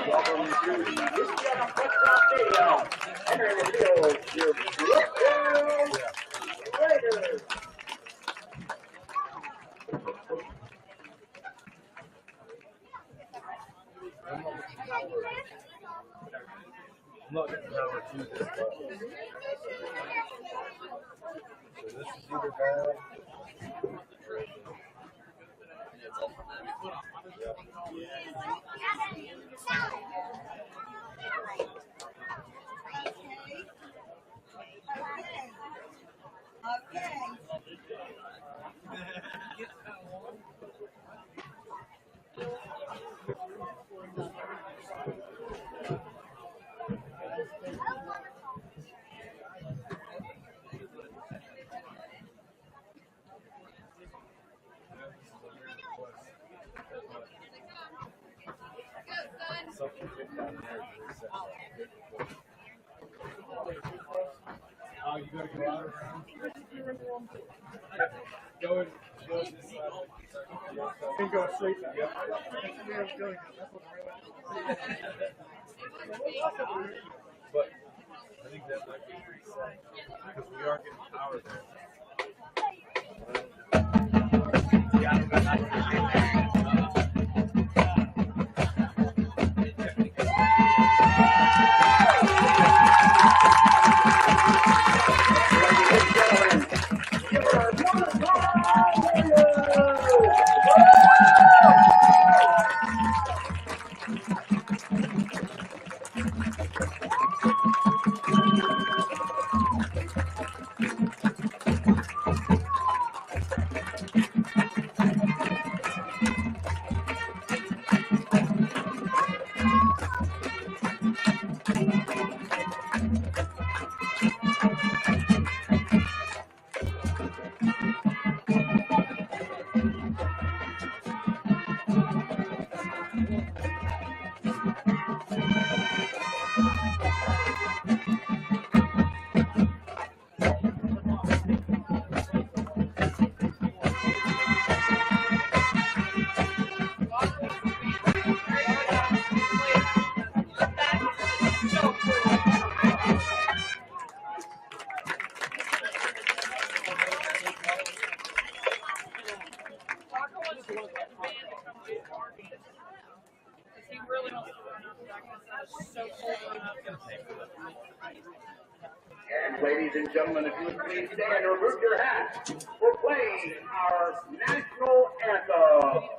Speaker 1: Welcome to Luciano Plesakov Stadium. Entering the field, your Brookfield Raiders.
Speaker 9: I'm not getting power to this button. So this is either bad.
Speaker 10: Oh, you gotta go out around. Go in this side. And go straight back. That's the way I was doing it. That's what
Speaker 9: But I think that might be reset because we are getting power there.
Speaker 6: And ladies and gentlemen, if you would please stand or remove your hats, we're playing our national anthem.